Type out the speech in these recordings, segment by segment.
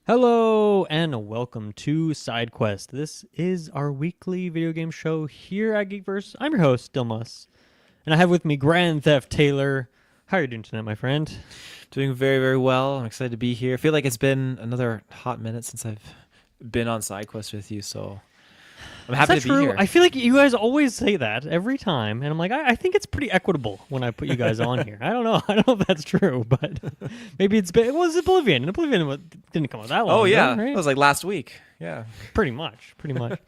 Hello and welcome to Sidequest. This is our weekly video game show here at Geekverse. I'm your host, Dilmas, and I have with me Grand Theft Taylor. How are you doing tonight, my friend? Doing very, very well. I'm excited to be here. I feel like it's been another hot minute since I've been on SideQuest with you, so I'm Is happy that to be true? here. I feel like you guys always say that every time, and I'm like, I think it's pretty equitable when I put you guys on here. I don't know. I don't know if that's true, but maybe it's been. It was Oblivion, and Oblivion didn't come out that Oh long ago, yeah, that right? was like last week. Yeah. Pretty much, pretty much.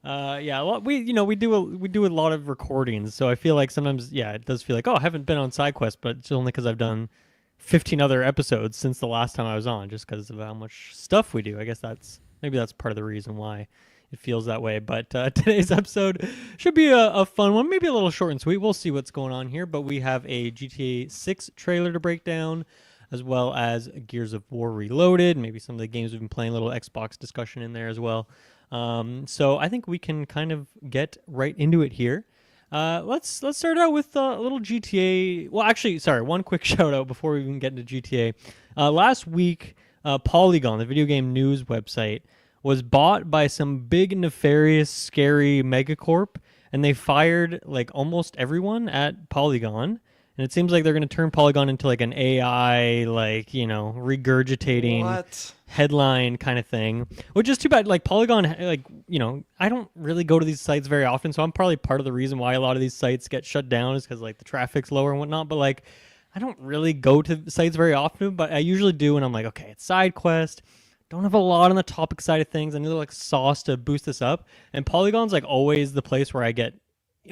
Yeah, we do a lot of recordings, so I feel like sometimes it does feel like I haven't been on SideQuest, but it's only because I've done 15 other episodes since the last time I was on, just because of how much stuff we do. I guess that's part of the reason why it feels that way. But today's episode should be a fun one, maybe a little short and sweet. We'll see what's going on here, but we have a GTA 6 trailer to break down, as well as Gears of War Reloaded, maybe some of the games we've been playing, a little Xbox discussion in there as well. So I think we can kind of get right into it here. Let's start out with a little GTA. Well, actually, sorry, one quick shout out before we even get into GTA. Last week, Polygon, the video game news website, was bought by some big, nefarious, scary megacorp, and they fired like almost everyone at Polygon. And it seems like they're going to turn Polygon into like an AI, like, regurgitating What? headline kind of thing, which is too bad. Like Polygon, like, I don't really go to these sites very often, so I'm probably part of the reason why a lot of these sites get shut down is because like the traffic's lower and whatnot. But like, I don't really go to sites very often, but I usually do, and I'm like, okay, it's SideQuest. Don't have a lot on the topic side of things. I need like sauce to boost this up, and Polygon's like always the place where I get,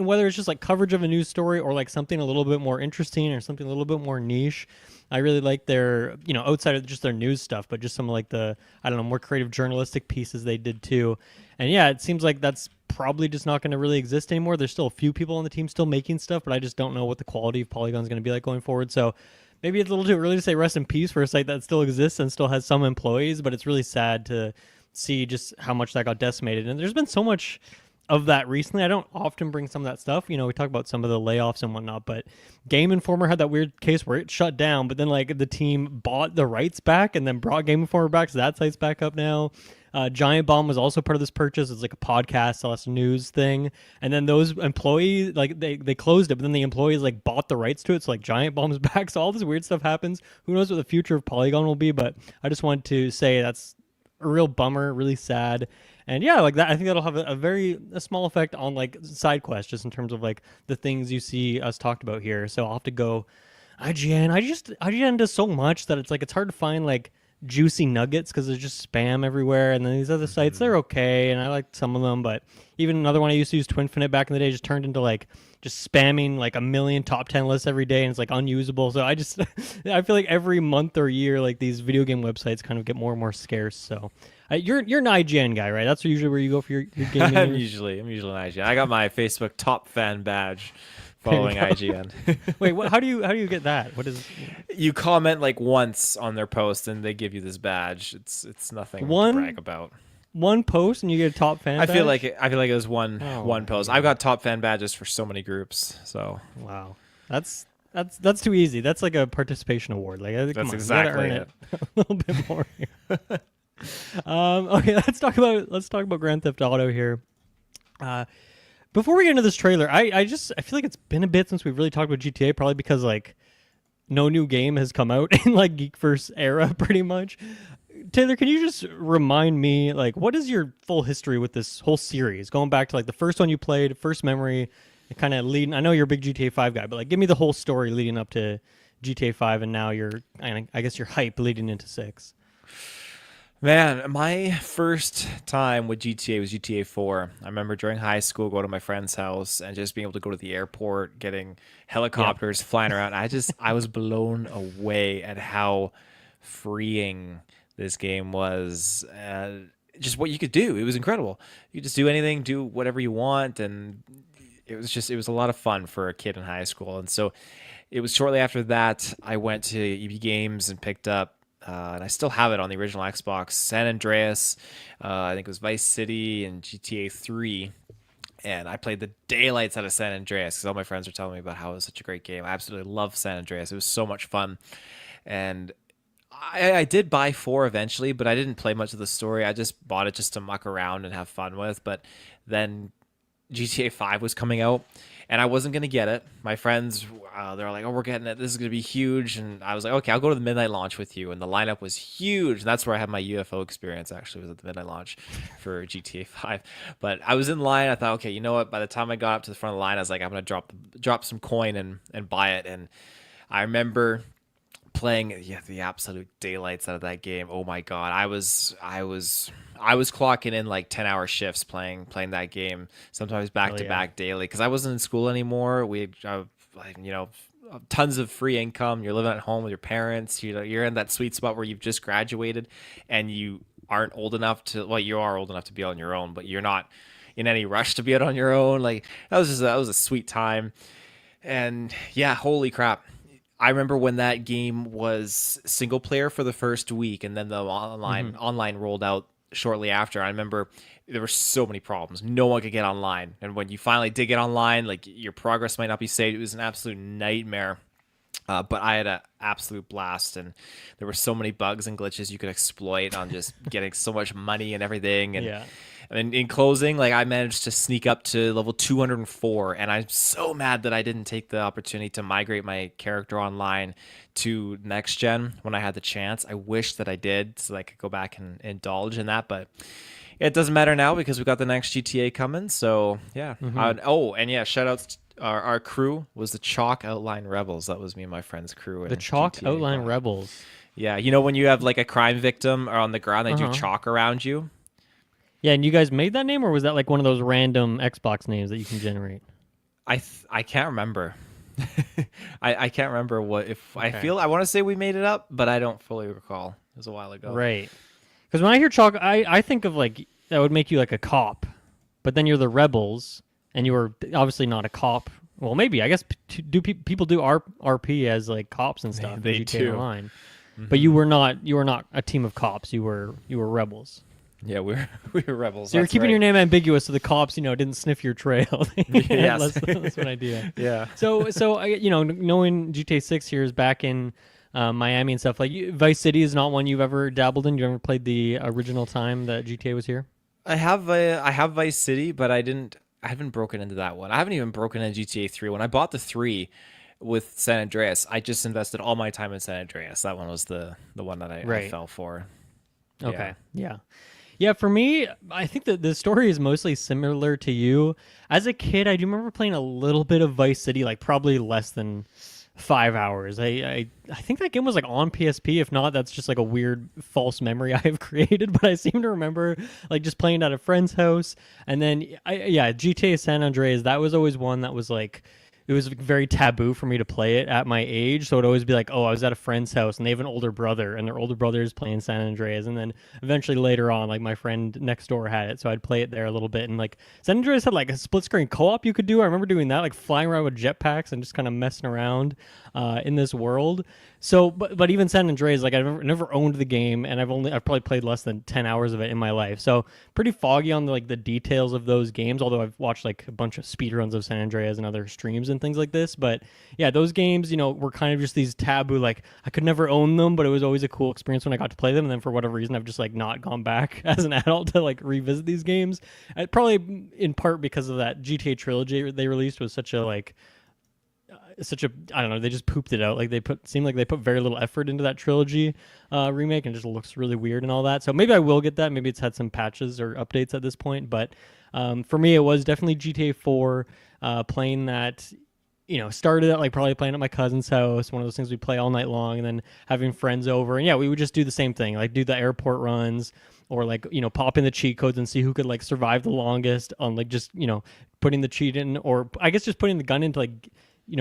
whether it's just like coverage of a news story or like something a little bit more interesting or something a little bit more niche. I really like their, outside of just their news stuff, but just some of like the, I don't know, more creative journalistic pieces they did too. And yeah, it seems like that's probably just not going to really exist anymore. There's still a few people on the team still making stuff, but I just don't know what the quality of Polygon is going to be like going forward. So maybe it's a little too early to say rest in peace for a site that still exists and still has some employees, but it's really sad to see just how much that got decimated. And there's been so much of that recently. I don't often bring some of that stuff. We talk about some of the layoffs and whatnot, but Game Informer had that weird case where it shut down, but then like the team bought the rights back and then brought Game Informer back, so that site's back up now. Giant Bomb was also part of this purchase. It's like a podcast slash news thing, and then those employees like they closed it, but then the employees like bought the rights to it, so like Giant Bomb's back. So all this weird stuff happens. Who knows what the future of Polygon will be? But I just wanted to say that's a real bummer, really sad. And yeah, like that, I think that'll have a small effect on like SideQuest, just in terms of like the things you see us talked about here. So I'll have to go IGN. IGN does so much that it's hard to find like juicy nuggets because there's just spam everywhere. And then these other sites, they're okay, and I like some of them, but even another one I used to use, Twinfinite, back in the day, just turned into like just spamming like a million top 10 lists every day, and it's like unusable. So I just I feel like every month or year, like these video game websites kind of get more and more scarce. So you're an IGN guy, right? That's usually where you go for your gaming I'm news? usually I'm usually an IGN. I got my Facebook top fan badge There you following go. IGN. Wait, how do you get that? What is You comment like once on their post and they give you this badge. It's nothing to one brag about. one post and you get a top fan I feel badge? like it was one post. I've got top fan badges for so many groups, so Wow, that's too easy. That's like a participation award. Like, come that's on, you gotta exactly earn it. it a little bit more here. Okay, let's talk about Grand Theft Auto here. Uh, Before we get into this trailer, I feel like it's been a bit since we've really talked about GTA, probably because like no new game has come out in like Geekverse era, pretty much. Taylor, can you just remind me, like, what is your full history with this whole series, going back to like the first one you played, first memory, kind of leading? I know you're a big GTA 5 guy, but like, give me the whole story leading up to GTA 5, and now I guess you're hype leading into 6. Man, my first time with GTA was GTA 4. I remember during high school going to my friend's house and just being able to go to the airport, getting Yeah, helicopters flying around. I was blown away at how freeing this game was. Just what you could do. It was incredible. You could just do anything, do whatever you want, and it was a lot of fun for a kid in high school. And so it was shortly after that I went to EB Games and picked up and I still have it on the original Xbox, San Andreas, I think it was Vice City and GTA 3. And I played the daylights out of San Andreas because all my friends were telling me about how it was such a great game. I absolutely love San Andreas. It was so much fun. And I did buy 4 eventually, but I didn't play much of the story. I just bought it just to muck around and have fun with. But then GTA 5 was coming out, and I wasn't gonna get it. My friends, they're like, "Oh, we're getting it. This is gonna be huge." And I was like, "Okay, I'll go to the midnight launch with you." And the lineup was huge. And that's where I had my UFO experience. Actually, was at the midnight launch for GTA 5. But I was in line. I thought, okay, you know what? By the time I got up to the front of the line, I was like, I'm gonna drop some coin and buy it. And I remember playing, yeah, the absolute daylights out of that game. Oh my god, I was clocking in like 10-hour shifts playing that game, sometimes back Hell to yeah. back daily, because I wasn't in school anymore. We like, tons of free income. You're living at home with your parents. You're in that sweet spot where you've just graduated and you aren't old enough to, well, you are old enough to be on your own, but you're not in any rush to be out on your own. Like, that was a sweet time. And yeah, holy crap. I remember when that game was single player for the first week, and then the Hmm. online rolled out shortly after. I remember there were so many problems. No one could get online, and when you finally did get online, like, your progress might not be saved. It was an absolute nightmare. But I had an absolute blast, and there were so many bugs and glitches you could exploit on just getting so much money and everything. Yeah. And in closing, like, I managed to sneak up to level 204, and I'm so mad that I didn't take the opportunity to migrate my character online to next gen when I had the chance. I wish that I did, so that I could go back and indulge in that, but it doesn't matter now because we got the next GTA coming. So yeah. Hmm. Oh, and yeah, shout outs. Our crew was the Chalk Outline Rebels. That was me and my friend's crew The in Chalk GTA Outline 5. Rebels. Yeah, you know when you have like a crime victim or on the ground, they do Uh-huh. chalk around you. Yeah, and you guys made that name, or was that like one of those random Xbox names that you can generate? I can't remember. I can't remember what, if I Okay. feel, I want to say we made it up, but I don't fully recall. It was a while ago. Right. Because when I hear Chalk, I think of like that would make you like a cop, but then you're the rebels, and you were obviously not a cop. Well, maybe I guess people do RP as like cops and stuff in They GTA do. Online, but you were not a team of cops. You were rebels. Yeah, we were rebels. So you're That's keeping right. your name ambiguous, so the cops, didn't sniff your trail. Yes. That's an idea. Yeah. So knowing GTA 6 here is back in Miami and stuff. Like Vice City is not one you've ever dabbled in. You ever played the original time that GTA was here? I have Vice City, but I haven't broken into that one. I haven't even broken into GTA 3. When I bought the 3 with San Andreas, I just invested all my time in San Andreas. That one was the one that I Right. fell for. Yeah. Okay. Yeah. Yeah, for me, I think that the story is mostly similar to you. As a kid, I do remember playing a little bit of Vice City, like probably less than 5 hours. I think that game was like on PSP. If not, that's just like a weird false memory I have created. But I seem to remember like just playing at a friend's house, and then yeah, GTA San Andreas. That was always one that was like. It was very taboo for me to play it at my age, so it'd always be like, "Oh, I was at a friend's house, and they have an older brother, and their older brother is playing San Andreas." And then eventually later on, like my friend next door had it, so I'd play it there a little bit. And like San Andreas had like a split screen co-op you could do. I remember doing that, like flying around with jetpacks and just kind of messing around in this world. So, but even San Andreas, like I've never owned the game, and I've probably played less than 10 hours of it in my life. So pretty foggy on the details of those games. Although I've watched like a bunch of speedruns of San Andreas and other streams and things like this. But yeah, those games, were kind of just these taboo. Like I could never own them, but it was always a cool experience when I got to play them. And then for whatever reason, I've just like not gone back as an adult to like revisit these games. Probably in part because of that GTA trilogy they released was such a I don't know, they just pooped it out. Like seemed like they put very little effort into that trilogy remake, and it just looks really weird and all that. So maybe I will get that. Maybe it's had some patches or updates at this point. But for me, it was definitely GTA 4. Playing that, started at like probably playing at my cousin's house, one of those things we play all night long, and then having friends over, and yeah, we would just do the same thing, like do the airport runs, or like pop in the cheat codes and see who could like survive the longest on like just putting the cheat in, or I guess just putting the gun into like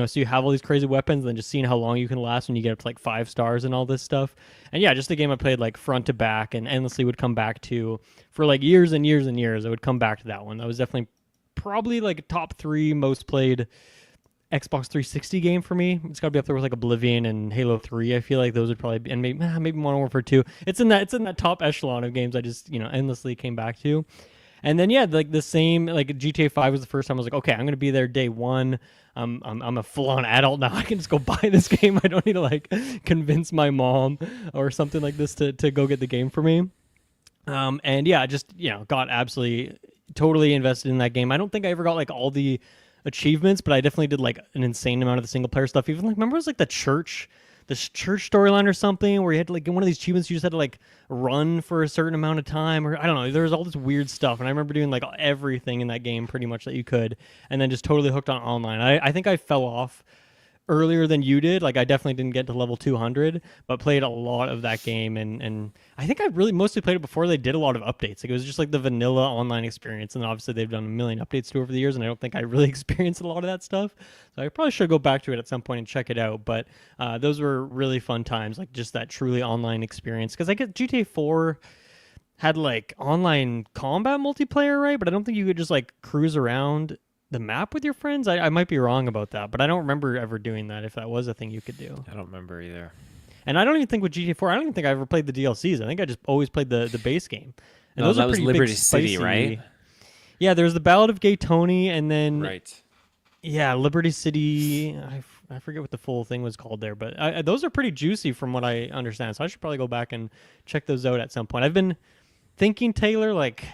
so you have all these crazy weapons, and then just seeing how long you can last when you get up to like 5 stars and all this stuff. And yeah, just a game I played like front to back and endlessly would come back to for like years and years and years. I would come back to that one. That was definitely probably like top 3 most played Xbox 360 game for me. It's got to be up there with like Oblivion and Halo 3. I feel like those would probably be, and maybe Modern Warfare 2. It's in that top echelon of games I just endlessly came back to. And then yeah, like the same like GTA 5 was the first time I was like, okay, I'm gonna be there day one. I'm a full on adult now. I can just go buy this game. I don't need to like convince my mom or something like this to go get the game for me. And yeah, I just got absolutely totally invested in that game. I don't think I ever got like all the achievements, but I definitely did like an insane amount of the single player stuff. Even like remember it was like this church storyline or something where you had to like get one of these achievements. You just had to like run for a certain amount of time, or I don't know. There was all this weird stuff, and I remember doing like everything in that game pretty much that you could, and then just totally hooked on online. I think I fell off earlier than you did. Like I definitely didn't get to level 200, but played a lot of that game, and I think I really mostly played it before they did a lot of updates. Like it was just like the vanilla online experience, and then obviously they've done a million updates to over the years, and I don't think I really experienced a lot of that stuff. So I probably should go back to it at some point and check it out. But those were really fun times, like just that truly online experience. Because I get GTA 4 had like online combat multiplayer, right? But I don't think you could just like cruise around the map with your friends. I might be wrong about that, but I don't remember ever doing that if that was a thing you could do. I don't remember either. And I don't even think with GTA 4, I don't even think I ever played the DLCs. I think I just always played the base game. And No, those that are was pretty Liberty big, City, spicy. right? Yeah, there's the Ballad of Gay Tony, and then Right. yeah, Liberty City. I forget what the full thing was called there, but those are pretty juicy from what I understand. So I should probably go back and check those out at some point. I've been thinking, Taylor, like,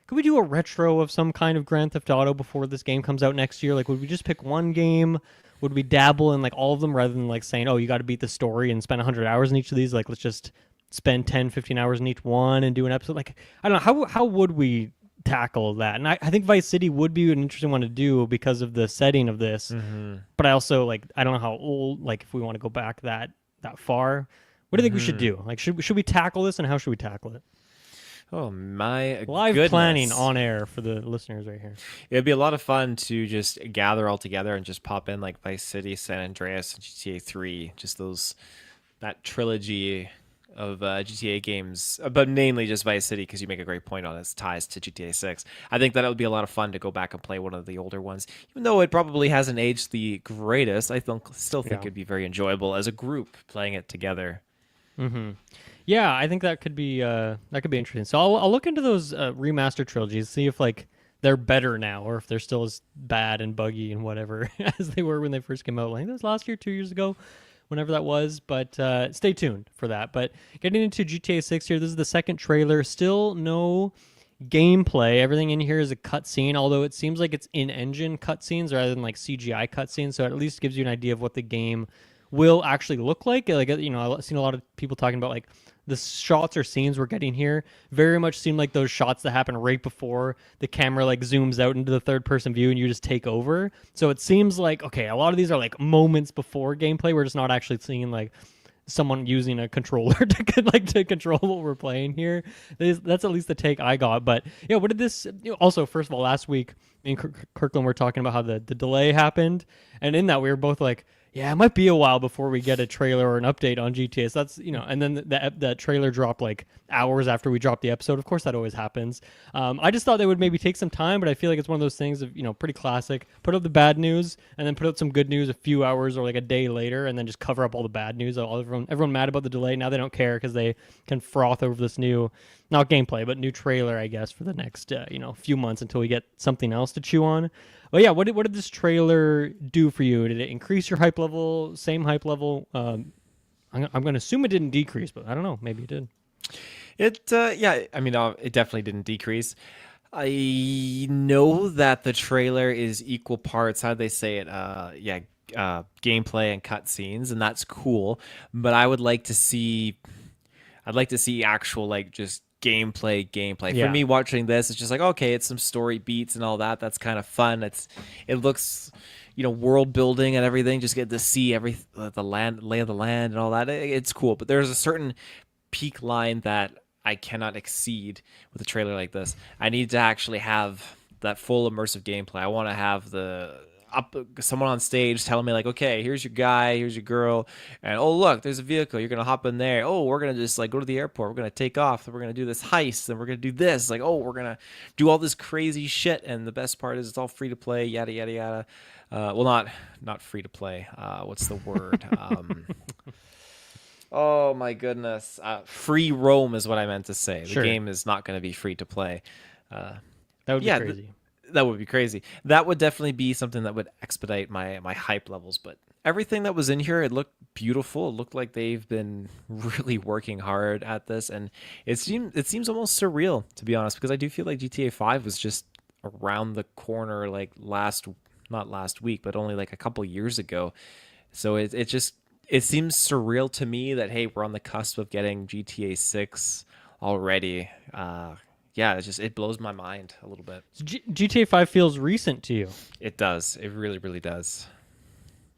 could we do a retro of some kind of Grand Theft Auto before this game comes out next year? Like, would we just pick one game? Would we dabble in like all of them rather than like saying, oh, you got to beat the story and spend 100 hours in each of these? Like, let's just spend 10, 15 hours in each one and do an episode. Like, I don't know. How would we tackle that? And I think Vice City would be an interesting one to do because of the setting of this. Mm-hmm. But I also, like, I don't know how old, like, if we want to go back that far. What do you think we should do? Like, should we tackle this, and how should we tackle it? Oh my Live goodness. planning on air for the listeners right here. It'd be a lot of fun to just gather all together and just pop in like Vice City, San Andreas, and GTA 3. Just that trilogy of GTA games, but mainly just Vice City because you make a great point on its ties to GTA 6. I think that it would be a lot of fun to go back and play one of the older ones, even though it probably hasn't aged the greatest. I still think it'd be very enjoyable as a group playing it together. Mm-hmm. Yeah, I think that could be interesting. So I'll look into those remaster trilogies, see if like they're better now or if they're still as bad and buggy and whatever as they were when they first came out. Like that was last year, 2 years ago, whenever that was. But stay tuned for that. But getting into GTA 6 here, this is the second trailer. Still no gameplay. Everything in here is a cutscene, although it seems like it's in-engine cutscenes rather than like CGI cutscenes. So it at least gives you an idea of what the game will actually look like. Like, you know, I've seen a lot of people talking about like the shots or scenes we're getting here very much seem like those shots that happen right before the camera like zooms out into the third person view and you just take over. So it seems like, okay, a lot of these are like moments before gameplay. We're just not actually seeing like someone using a controller to control what we're playing here. That's at least the take I got. But yeah, what did this also, first of all, last week me and Kirkland were talking about how the delay happened, and in that we were both like, yeah, it might be a while before we get a trailer or an update on GTA. So that's, and then the trailer dropped like hours after we dropped the episode. Of course, that always happens. I just thought they would maybe take some time, but I feel like it's one of those things of, pretty classic. Put out the bad news and then put out some good news a few hours or like a day later, and then just cover up all the bad news. Everyone mad about the delay. Now they don't care because they can froth over this new, not gameplay, but new trailer, I guess, for the next, few months until we get something else to chew on. But yeah, what did this trailer do for you? Did it increase your hype level? Same hype level? I'm going to assume it didn't decrease, but I don't know. Maybe it did. It definitely didn't decrease. I know that the trailer is equal parts. How do they say it? Gameplay and cutscenes, and that's cool. But I'd like to see actual like just gameplay. Yeah. For me, watching this, it's just like, okay, it's some story beats and all that. That's kind of fun. It looks, world building and everything. Just get to see the land, lay of the land and all that. It's cool. But there's a certain peak line that I cannot exceed with a trailer like this. I need to actually have that full immersive gameplay. I want to have someone on stage telling me like, okay, here's your guy, here's your girl, and oh look, there's a vehicle, you're gonna hop in there. Oh, we're gonna just like go to the airport, we're gonna take off, and we're gonna do this heist, and we're gonna do this, like, oh, we're gonna do all this crazy shit, and the best part is it's all free to play, yada yada yada. Well, not free to play. What's the word? Oh my goodness, free roam is what I meant to say. The Sure. game is not going to be free to play. That would be Yeah, crazy. that would be crazy. That would definitely be something that would expedite my hype levels. But everything that was in here, it looked beautiful. It looked like they've been really working hard at this, and it seems almost surreal, to be honest, because I do feel like GTA 5 was just around the corner, like not last week, but only like a couple years ago. So it seems surreal to me that, hey, we're on the cusp of getting GTA 6 already. Yeah, it blows my mind a little bit. So GTA 5 feels recent to you. It does. It really, really does.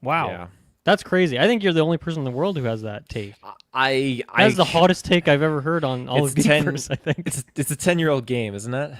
Wow. Yeah. That's crazy. I think you're the only person in the world who has that take. I That's the hottest take I've ever heard on all of Geekverse, I think. It's a 10-year-old game, isn't it?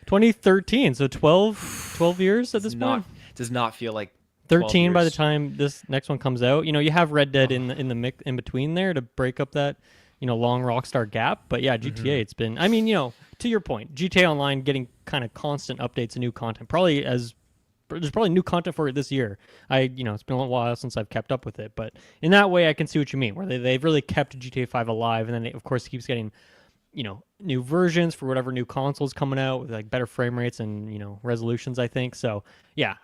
2013, so 12 years at this point. Does not feel like 13 by the years. time this next one comes out. You have Red Dead in the mix in between there to break up that, long Rockstar gap. But yeah, GTA, it's been, to your point, GTA Online getting kind of constant updates and new content. There's probably new content for it this year. It's been a while since I've kept up with it, but in that way, I can see what you mean, where they've really kept GTA 5 alive, and then it, of course, keeps getting, new versions for whatever new consoles coming out with like better frame rates and resolutions. I think so. Yeah,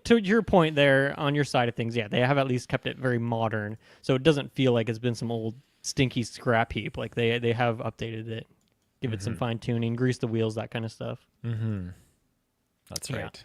to your point there on your side of things, yeah, they have at least kept it very modern, so it doesn't feel like it's been some old stinky scrap heap. Like they have updated it, give it some fine tuning, grease the wheels, that kind of stuff. That's Yeah. right.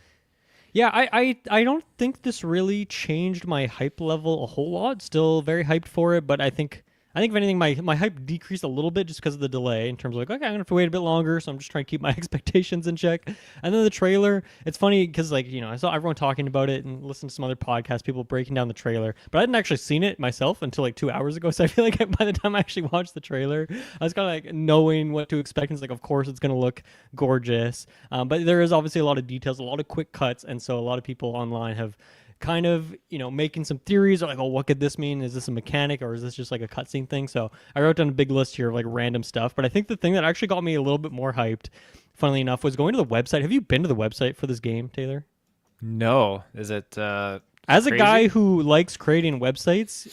Yeah, I don't think this really changed my hype level a whole lot. Still very hyped for it, but I think if anything, my hype decreased a little bit just because of the delay in terms of like, okay, I'm gonna have to wait a bit longer, so I'm just trying to keep my expectations in check. And then the trailer, it's funny because I saw everyone talking about it and listened to some other podcasts, people breaking down the trailer, but I hadn't actually seen it myself until like 2 hours ago. So I feel like by the time I actually watched the trailer, I was kind of like knowing what to expect. And it's like, of course, it's gonna look gorgeous, but there is obviously a lot of details, a lot of quick cuts, and so a lot of people online have kind of making some theories, or like, oh, what could this mean? Is this a mechanic, or is this just like a cutscene thing? So I wrote down a big list here of like random stuff, but I think the thing that actually got me a little bit more hyped, funnily enough, was going to the website. Have you been to the website for this game, Taylor? No, is it As a crazy? guy who likes creating websites,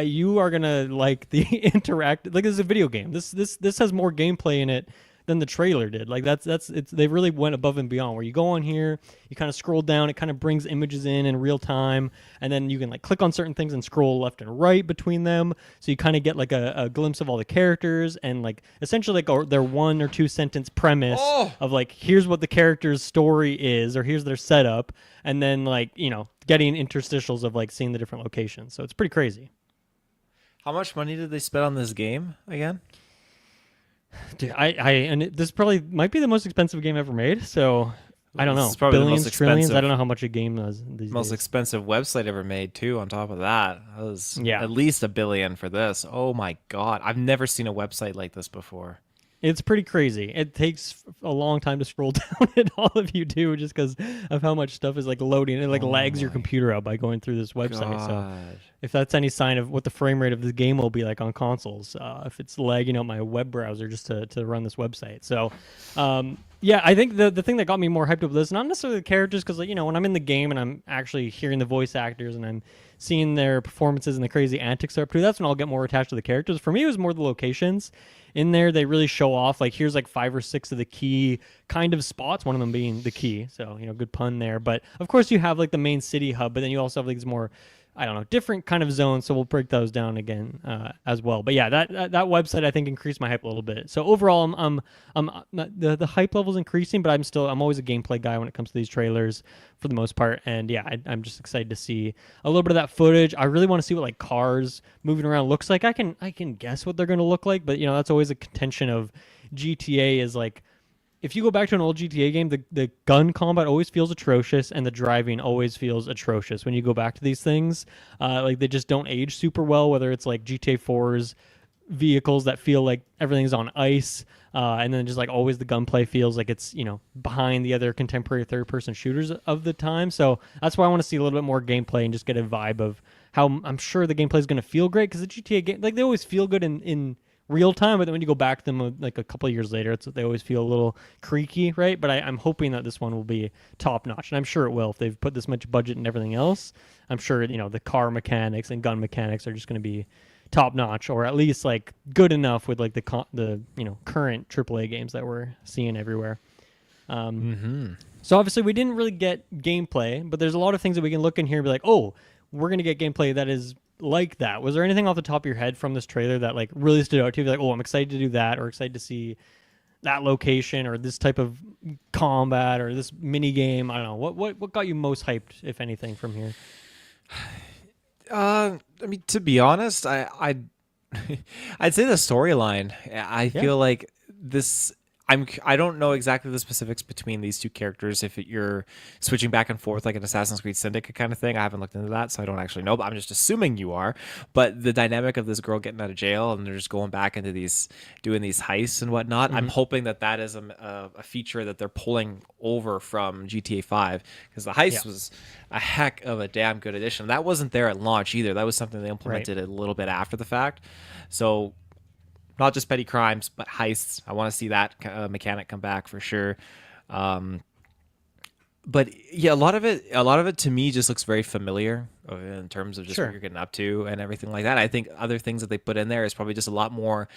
you are gonna like the interact. Like, this is a video game. This has more gameplay in it than the trailer did. Like they really went above and beyond, where you go on here, you kind of scroll down, it kind of brings images in real time, and then you can like click on certain things and scroll left and right between them, so you kind of get like a glimpse of all the characters, and like essentially like their 1 or 2 sentence premise of like, here's what the character's story is, or here's their setup, and then like getting interstitials of like seeing the different locations. So it's pretty crazy. How much money did they spend on this game again? Dude, this probably might be the most expensive game ever made. So I don't know, It's probably the billions, most trillions. expensive- I don't know how much a game is these Most days. expensive website ever made too. On top of that, that was Yeah. at least $1 billion for this. Oh my god, I've never seen a website like this before. It's pretty crazy. It takes a long time to scroll down, and all of you do, just because of how much stuff is like loading. It like lags your computer out by going through this website. So God. if that's any sign of what the frame rate of the game will be like on consoles, if it's lagging out my web browser just to run this website. So, yeah, I think the thing that got me more hyped up with this, not necessarily the characters, because when I'm in the game and I'm actually hearing the voice actors and I'm seeing their performances and the crazy antics they're up to, that's when I'll get more attached to the characters. For me, it was more the locations. In there, they really show off, like, here's like 5 or 6 of the key kind of spots, one of them being the key. So, good pun there. But of course, you have like the main city hub, but then you also have like these more, I don't know, different kind of zones. So we'll break those down again as well. But yeah, that website I think increased my hype a little bit. So overall, I'm the hype level's increasing, but I'm always a gameplay guy when it comes to these trailers for the most part. And yeah, I'm just excited to see a little bit of that footage. I really want to see what like cars moving around looks like. I can guess what they're going to look like, but that's always a contention of GTA is like, if you go back to an old GTA game, the gun combat always feels atrocious, and the driving always feels atrocious when you go back to these things. Like, they just don't age super well, whether it's like GTA 4's vehicles that feel like everything's on ice, and then just like always the gunplay feels like it's behind the other contemporary third-person shooters of the time. So that's why I want to see a little bit more gameplay and just get a vibe of how I'm sure the gameplay is going to feel great, because the GTA game, like, they always feel good in real time, but then when you go back to them like a couple of years later, they always feel a little creaky, right? But I'm hoping that this one will be top notch, and I'm sure it will. If they've put this much budget and everything else, I'm sure the car mechanics and gun mechanics are just going to be top notch, or at least like good enough with like the current AAA games that we're seeing everywhere. Mm-hmm. So obviously we didn't really get gameplay, but there's a lot of things that we can look in here and be like, oh, we're gonna get gameplay that is like that. Was there anything off the top of your head from this trailer that like really stood out to you? Like, oh, I'm excited to do that, or excited to see that location, or this type of combat, or this mini game? I don't know. What got you most hyped, if anything, from here? I mean, to be honest, I'd say the storyline. I Yeah. feel like this. I don't know exactly the specifics between these two characters. If you're switching back and forth like an Assassin's Creed Syndicate kind of thing, I haven't looked into that, so I don't actually know. But I'm just assuming you are. But the dynamic of this girl getting out of jail and they're just going back into doing these heists and whatnot. I'm Mm-hmm. hoping that is a feature that they're pulling over from GTA 5, because the Yeah. heist was a heck of a damn good addition. That wasn't there at launch either. That was something they Right. implemented a little bit after the fact. So not just petty crimes, but heists. I want to see that mechanic come back for sure. Um, but yeah, a lot of it to me just looks very familiar in terms of just what Sure. you're getting up to and everything like that. I think other things that they put in there is probably just a lot more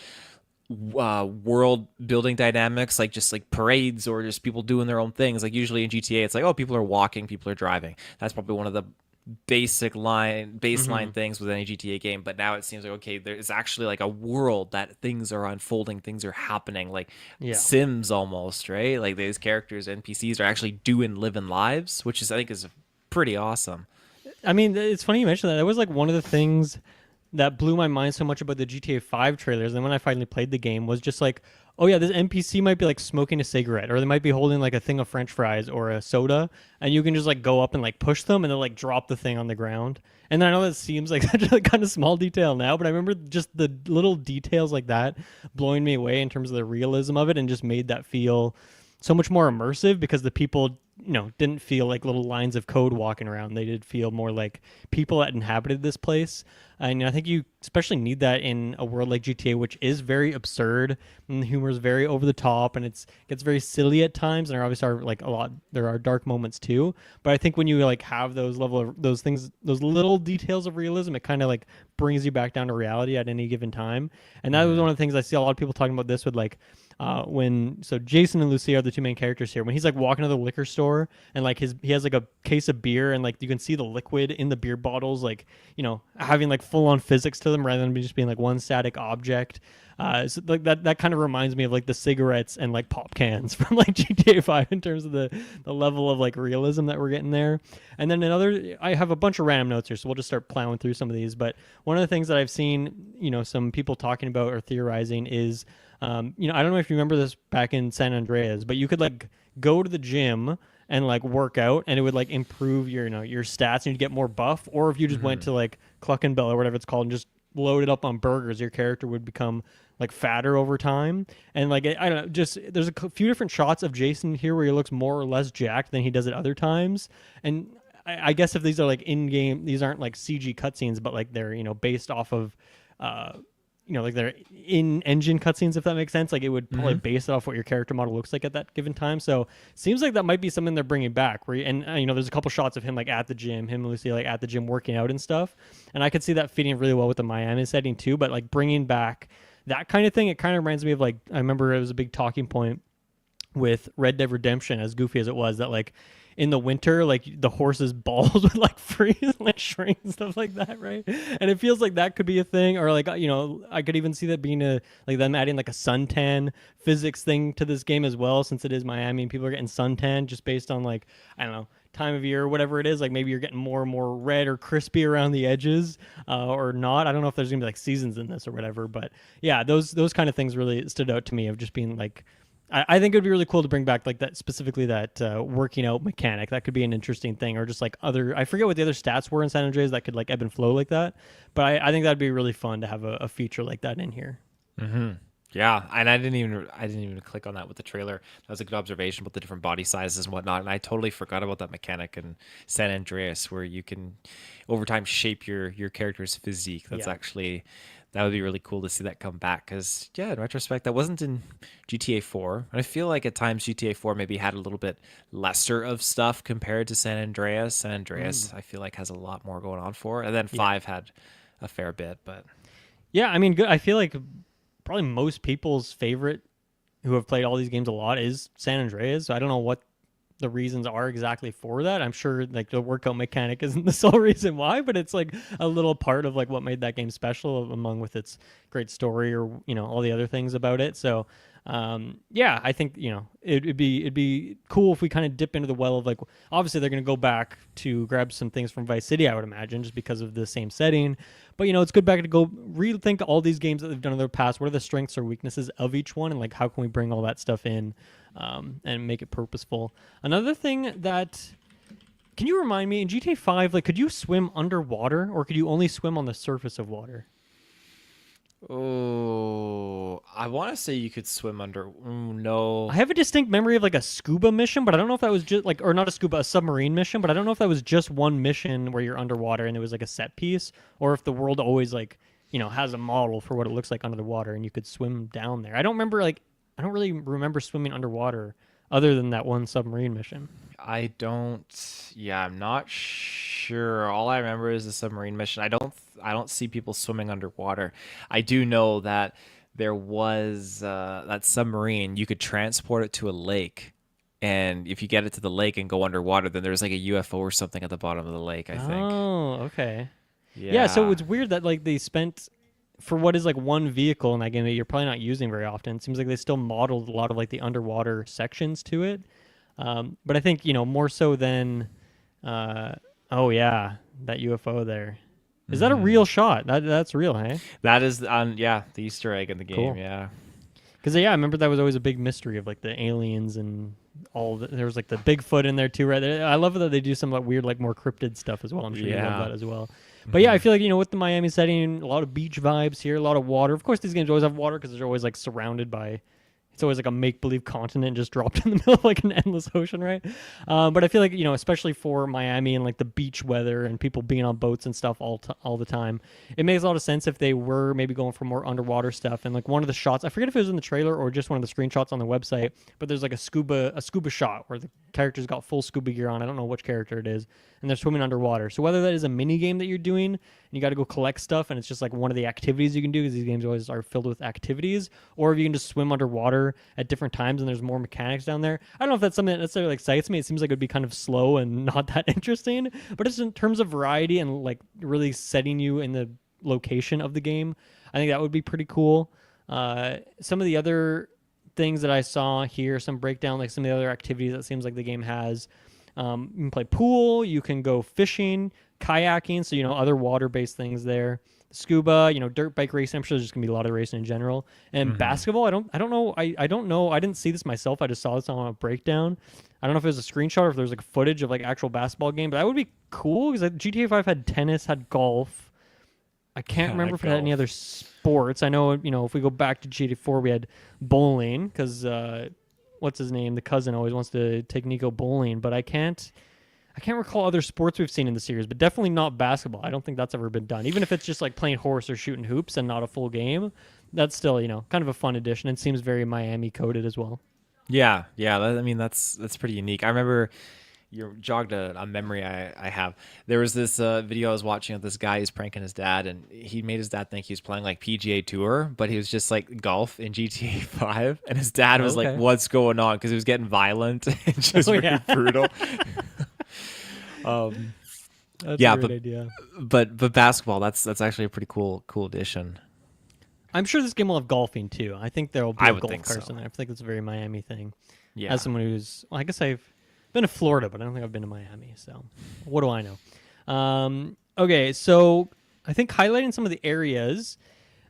world building dynamics, like just like parades or just people doing their own things. Like usually in GTA, it's like, oh, people are walking, people are driving. That's probably one of the Mm-hmm. baseline things with any GTA game. But now it seems like, okay, there is actually like a world that things are unfolding, things are happening, like Yeah. Sims almost, right? Like these characters, NPCs are actually doing living lives, which is I think is pretty awesome. I mean, it's funny you mentioned that. That was like one of the things that blew my mind so much about the GTA 5 trailers. And when I finally played the game, was just like, oh yeah, this NPC might be like smoking a cigarette, or they might be holding like a thing of French fries or a soda, and you can just like go up and like push them, and they'll like drop the thing on the ground. And then I know that seems like such a kind of small detail now, but I remember just the little details like that blowing me away in terms of the realism of it, and just made that feel so much more immersive, because the people, didn't feel like little lines of code walking around. They did feel more like people that inhabited this place. And I think you especially need that in a world like GTA, which is very absurd, and the humor is very over the top, and it gets very silly at times. And there obviously are like a lot. There are dark moments too. But I think when you like have those level of those things, those little details of realism, it kind of like brings you back down to reality at any given time. And that was Mm-hmm. one of the things I see a lot of people talking about this with like Jason and Lucia are the two main characters here. When he's like walking to the liquor store, and like he has like a case of beer, and like you can see the liquid in the beer bottles, like having like full on physics to them rather than just being like one static object. So like that kind of reminds me of like the cigarettes and like pop cans from like GTA 5 in terms of the level of like realism that we're getting there. And then I have a bunch of random notes here, so we'll just start plowing through some of these. But one of the things that I've seen, some people talking about or theorizing is, I don't know if you remember this back in San Andreas, but you could like go to the gym and like work out, and it would like improve your stats, and you'd get more buff. Or if you just went Mm-hmm. to like Cluckenbell or whatever it's called and just loaded up on burgers, your character would become like fatter over time. And like I don't know, just there's a few different shots of Jason here where he looks more or less jacked than he does at other times. And I guess if these are like in game, these aren't like CG cutscenes, but like they're based off of uh like they're in engine cutscenes, if that makes sense. Like it would probably Mm-hmm. base it off what your character model looks like at that given time. So seems like that might be something they're bringing back. There's a couple shots of him like at the gym, him and Lucy like at the gym working out and stuff. And I could see that fitting really well with the Miami setting too. But like bringing back that kind of thing, it kind of reminds me of like I remember it was a big talking point with Red Dead Redemption, as goofy as it was, that like in the winter, like the horse's balls would like freeze and like shrink and stuff like that, right? And it feels like that could be a thing, or like I could even see that being a like them adding like a suntan physics thing to this game as well, since it is Miami and people are getting suntan just based on like I don't know time of year or whatever it is. Like maybe you're getting more and more red or crispy around the edges, or not. I don't know if there's gonna be like seasons in this or whatever, but yeah, those kind of things really stood out to me of just being like I think it would be really cool to bring back like that, specifically that working out mechanic. That could be an interesting thing, or just like other. I forget what the other stats were in San Andreas that could like ebb and flow like that. But I think that'd be really fun to have a feature like that in here. Mm-hmm. Yeah, and I didn't even click on that with the trailer. That was a good observation about the different body sizes and whatnot. And I totally forgot about that mechanic in San Andreas, where you can over time shape your character's physique. Yeah. That would be really cool to see that come back. Because yeah, in retrospect, that wasn't in GTA 4, and I feel like at times GTA 4 maybe had a little bit lesser of stuff compared to San Andreas. San Mm. Andreas, I feel like has a lot more going on for, it. And then Yeah. 5 had a fair bit, but Yeah. I mean, good. I feel like probably most people's favorite who have played all these games a lot is San Andreas. So I don't know what the reasons are exactly for that. I'm sure like the workout mechanic isn't the sole reason why, but it's like a little part of like what made that game special, among with its great story or all the other things about it. So yeah, I think it'd be cool if we kind of dip into the well of like, obviously they're going to go back to grab some things from Vice City, I would imagine, just because of the same setting. But it's good back to go rethink all these games that they've done in their past. What are the strengths or weaknesses of each one, and like how can we bring all that stuff in and make it purposeful? Another thing that, can you remind me, in GTA 5, like, could you swim underwater, or could you only swim on the surface of water? Oh, I want to say you could swim under. No. I have a distinct memory of like a scuba mission, but I don't know if that was just like, or not a submarine mission, but I don't know if that was just one mission where you're underwater and it was like a set piece, or if the world always like, has a model for what it looks like under the water and you could swim down there. I don't really remember swimming underwater other than that one submarine mission. I don't. Yeah, I'm not sure. All I remember is the submarine mission. I don't see people swimming underwater. I do know that there was that submarine. You could transport it to a lake, and if you get it to the lake and go underwater, then there's like a UFO or something at the bottom of the lake, I think. Oh, okay. Yeah, so it's weird that like they spent for what is like one vehicle in that game that you're probably not using very often. It seems like they still modeled a lot of like the underwater sections to it. But I think, more so than, oh yeah, that UFO there. Is that a real shot? That's real, hey? That is the Easter egg in the game. Cool. Yeah. Because I remember that was always a big mystery of like the aliens and there was like the Bigfoot in there too, right? I love that they do some like weird, like more cryptid stuff as well. I'm sure you love that as well. But yeah, I feel like, with the Miami setting, a lot of beach vibes here, a lot of water. Of course, these games always have water because they're always like surrounded by, it's always like a make-believe continent just dropped in the middle of like an endless ocean, right? But I feel like, especially for Miami and like the beach weather and people being on boats and stuff all the time, it makes a lot of sense if they were maybe going for more underwater stuff. And like one of the shots, I forget if it was in the trailer or just one of the screenshots on the website, but there's like a scuba shot where the character's got full scuba gear on. I don't know which character it is, and they're swimming underwater. So whether that is a mini game that you're doing and you got to go collect stuff and it's just like one of the activities you can do, because these games always are filled with activities, or if you can just swim underwater at different times and there's more mechanics down there. I don't know if that's something that necessarily excites me. It seems like it would be kind of slow and not that interesting, but it's in terms of variety and like really setting you in the location of the game, I think that would be pretty cool. Some of the other things that I saw here, some breakdown, like some of the other activities that seems like the game has. You can play pool, you can go fishing, kayaking, so other water-based things there. Scuba, dirt bike racing. I'm sure there's just gonna be a lot of racing in general. And basketball, I don't know. I don't know. I didn't see this myself. I just saw this on a breakdown. I don't know if it was a screenshot or if there's like footage of like actual basketball game, but that would be cool because GTA 5 had tennis, had golf. I can't remember if it had any other sports. I know, if we go back to GTA 4, we had bowling because what's his name? The cousin always wants to take Nico bowling, but I can't recall other sports we've seen in the series, but definitely not basketball. I don't think that's ever been done. Even if it's just like playing horse or shooting hoops and not a full game, that's still, kind of a fun addition and seems very Miami coded as well. Yeah. I mean, that's pretty unique. I remember you jogged a memory I have. There was this video I was watching of this guy who's pranking his dad, and he made his dad think he was playing like PGA Tour, but he was just like golf in GTA 5, and his dad was like, "What's going on?" Because it was getting violent and just really brutal. That's a great idea. But basketball, that's actually a pretty cool addition. I'm sure this game will have golfing too. I think there will be a golf cars in there. I think it's a very Miami thing. Yeah. As someone who's, I guess I've been to Florida, but I don't think I've been to Miami. So what do I know? Okay, so I think highlighting some of the areas.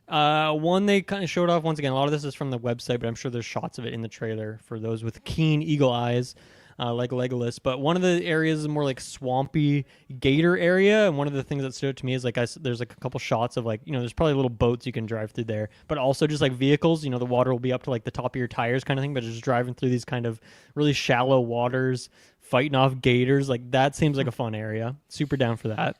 One they kind of showed off once again. A lot of this is from the website, but I'm sure there's shots of it in the trailer for those with keen eagle eyes. Like Legolas, but one of the areas is more like swampy gator area, and one of the things that stood out to me is like there's like a couple shots of like there's probably little boats you can drive through there, but also just like vehicles. The water will be up to like the top of your tires kind of thing, but just driving through these kind of really shallow waters, fighting off gators, like that seems like a fun area. Super down for that.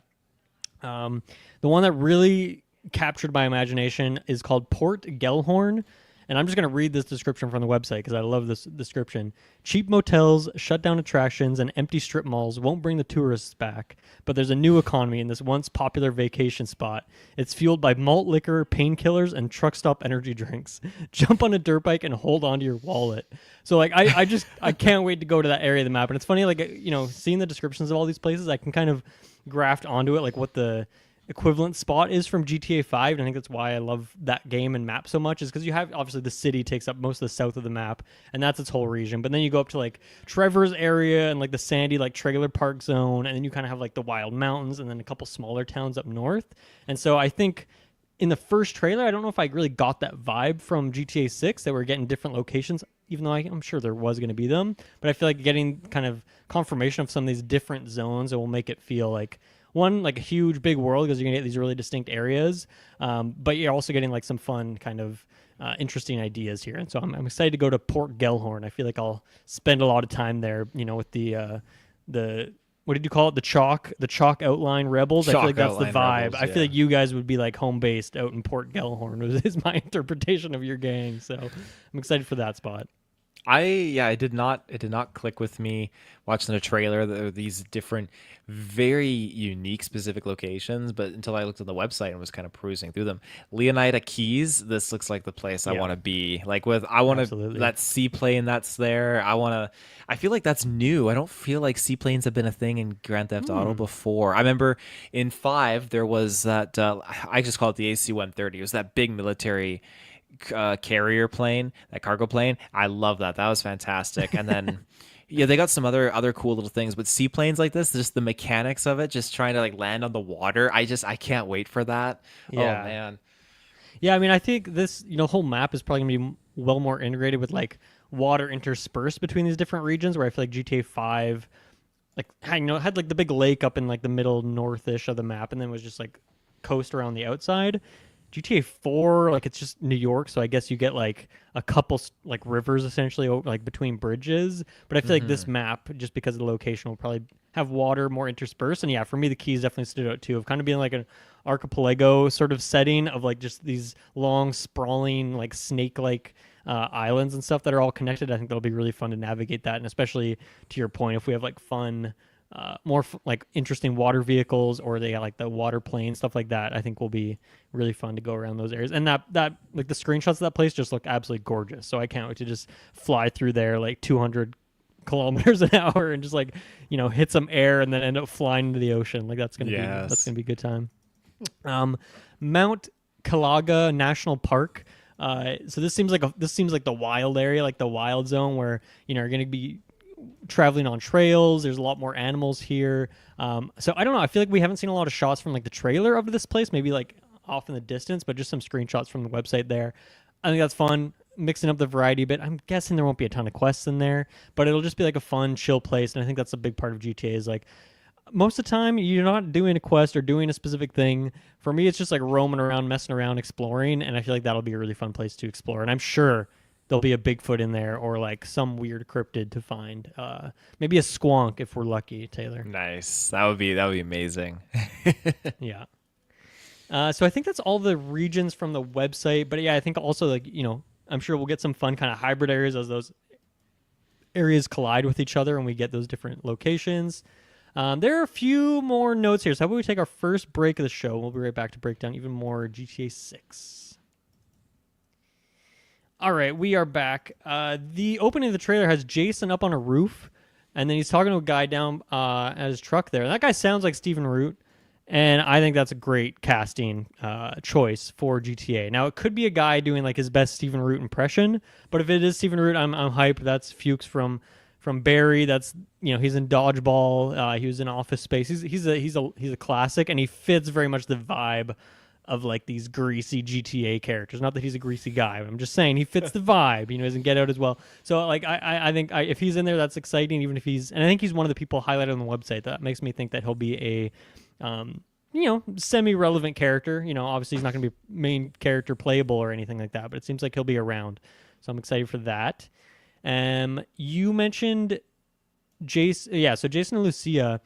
The one that really captured my imagination is called Port Gellhorn. And I'm just going to read this description from the website because I love this description. Cheap motels, shut down attractions, and empty strip malls won't bring the tourists back. But there's a new economy in this once popular vacation spot. It's fueled by malt liquor, painkillers, and truck stop energy drinks. Jump on a dirt bike and hold on to your wallet. So like I can't wait to go to that area of the map. And it's funny, like, seeing the descriptions of all these places, I can kind of graft onto it like what the equivalent spot is from GTA 5, and I think that's why I love that game and map so much, is because you have, obviously, the city takes up most of the south of the map, and that's its whole region, but then you go up to like Trevor's area and like the sandy like trailer park zone, and then you kind of have like the wild mountains and then a couple smaller towns up north. And so I think in the first trailer, I don't know if I really got that vibe from GTA 6 that we're getting different locations, even though I'm sure there was going to be them, but I feel like getting kind of confirmation of some of these different zones, it will make it feel like one, like a huge big world, because you're gonna get these really distinct areas, but you're also getting like some fun kind of interesting ideas here. And so I'm excited to go to Port Gellhorn. I feel like I'll spend a lot of time there, with the what did you call it, the chalk outline rebels. I feel like that's the vibe. Rebels, I feel like you guys would be like home based out in Port Gellhorn is my interpretation of your gang, so I'm excited for that spot. It did not click with me watching the trailer. There are these different, very unique, specific locations, but until I looked at the website and was kind of perusing through them. Leonida Keys, this looks like the place I want to be. Like I want to, that seaplane that's there. I feel like that's new. I don't feel like seaplanes have been a thing in Grand Theft Auto before. I remember in 5 there was that I just call it the AC-130. It was that big military carrier plane, that cargo plane. I love that. That was fantastic. And then yeah, they got some other cool little things, but seaplanes like this, just the mechanics of it, just trying to like land on the water, I can't wait for that. Yeah. Oh man. Yeah, I mean, I think this whole map is probably gonna be well more integrated with like water interspersed between these different regions, where I feel like GTA 5 like had like the big lake up in like the middle northish of the map, and then was just like coast around the outside. GTA 4, like, it's just New York, so I guess you get like a couple like rivers essentially like between bridges. But I feel like this map, just because of the location, will probably have water more interspersed. And yeah, for me, the keys definitely stood out too, of kind of being like an archipelago sort of setting of like just these long, sprawling, like snake-like islands and stuff that are all connected. I think that'll be really fun to navigate that, and especially to your point, if we have like fun. Like interesting water vehicles, or they got like the water plane stuff like that, I think will be really fun to go around those areas. And that like the screenshots of that place just look absolutely gorgeous. So I can't wait to just fly through there like 200 kilometers an hour and just like hit some air and then end up flying into the ocean. Like that's gonna be a good time. Mount Calaga National Park. So this seems like the wild area, like the wild zone, where you're gonna be traveling on trails. There's a lot more animals here. So I don't know. I feel like we haven't seen a lot of shots from like the trailer of this place, maybe like off in the distance, but just some screenshots from the website there. I think that's fun, mixing up the variety a bit. I'm guessing there won't be a ton of quests in there, but it'll just be like a fun, chill place. And I think that's a big part of GTA is like most of the time you're not doing a quest or doing a specific thing. For me, it's just like roaming around, messing around, exploring. And I feel like that'll be a really fun place to explore. And I'm sure there'll be a Bigfoot in there, or like some weird cryptid to find. Maybe a squonk if we're lucky, Taylor. Nice. That would be amazing. Yeah. So I think that's all the regions from the website. But yeah, I think also like I'm sure we'll get some fun kind of hybrid areas as those areas collide with each other and we get those different locations. There are a few more notes here. So how about we take our first break of the show? We'll be right back to break down even more GTA 6. All right, we are back. The opening of the trailer has Jason up on a roof, and then he's talking to a guy down at his truck there. And that guy sounds like Stephen Root, and I think that's a great casting choice for GTA. Now, it could be a guy doing like his best Stephen Root impression, but if it is Stephen Root, I'm hyped. That's Fuchs from Barry. That's he's in Dodgeball. He was in Office Space. He's a classic, and he fits very much the vibe of like these greasy GTA characters. Not that he's a greasy guy, but I'm just saying he fits the vibe. He's in Get Out as well. So like I think if he's in there, that's exciting. Even if and I think he's one of the people highlighted on the website. That makes me think that he'll be a semi-relevant character. Obviously he's not going to be main character playable or anything like that, but it seems like he'll be around. So I'm excited for that. You mentioned Jason. Yeah, so Jason and Lucia.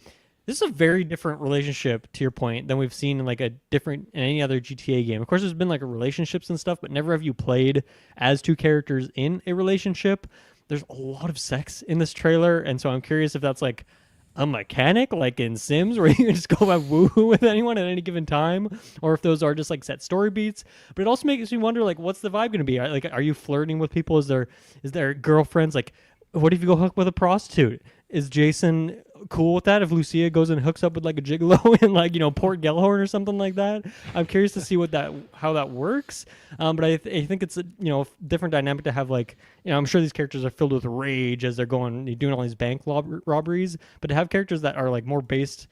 This is a very different relationship, to your point, than we've seen in like a different in any other GTA game. Of course, there's been like relationships and stuff, but never have you played as two characters in a relationship. There's a lot of sex in this trailer, and so I'm curious if that's like a mechanic, like in Sims, where you can just go have woo with anyone at any given time, or if those are just like set story beats. But it also makes me wonder, like, what's the vibe going to be? Like, are you flirting with people? Is there girlfriends? Like, what if you go hook with a prostitute? Is Jason cool with that if Lucia goes and hooks up with like a gigolo in like Port Gellhorn or something like that? I'm curious to see how that works. But I think it's a different dynamic to have like I'm sure these characters are filled with rage as they're doing all these bank robberies, but to have characters that are like more based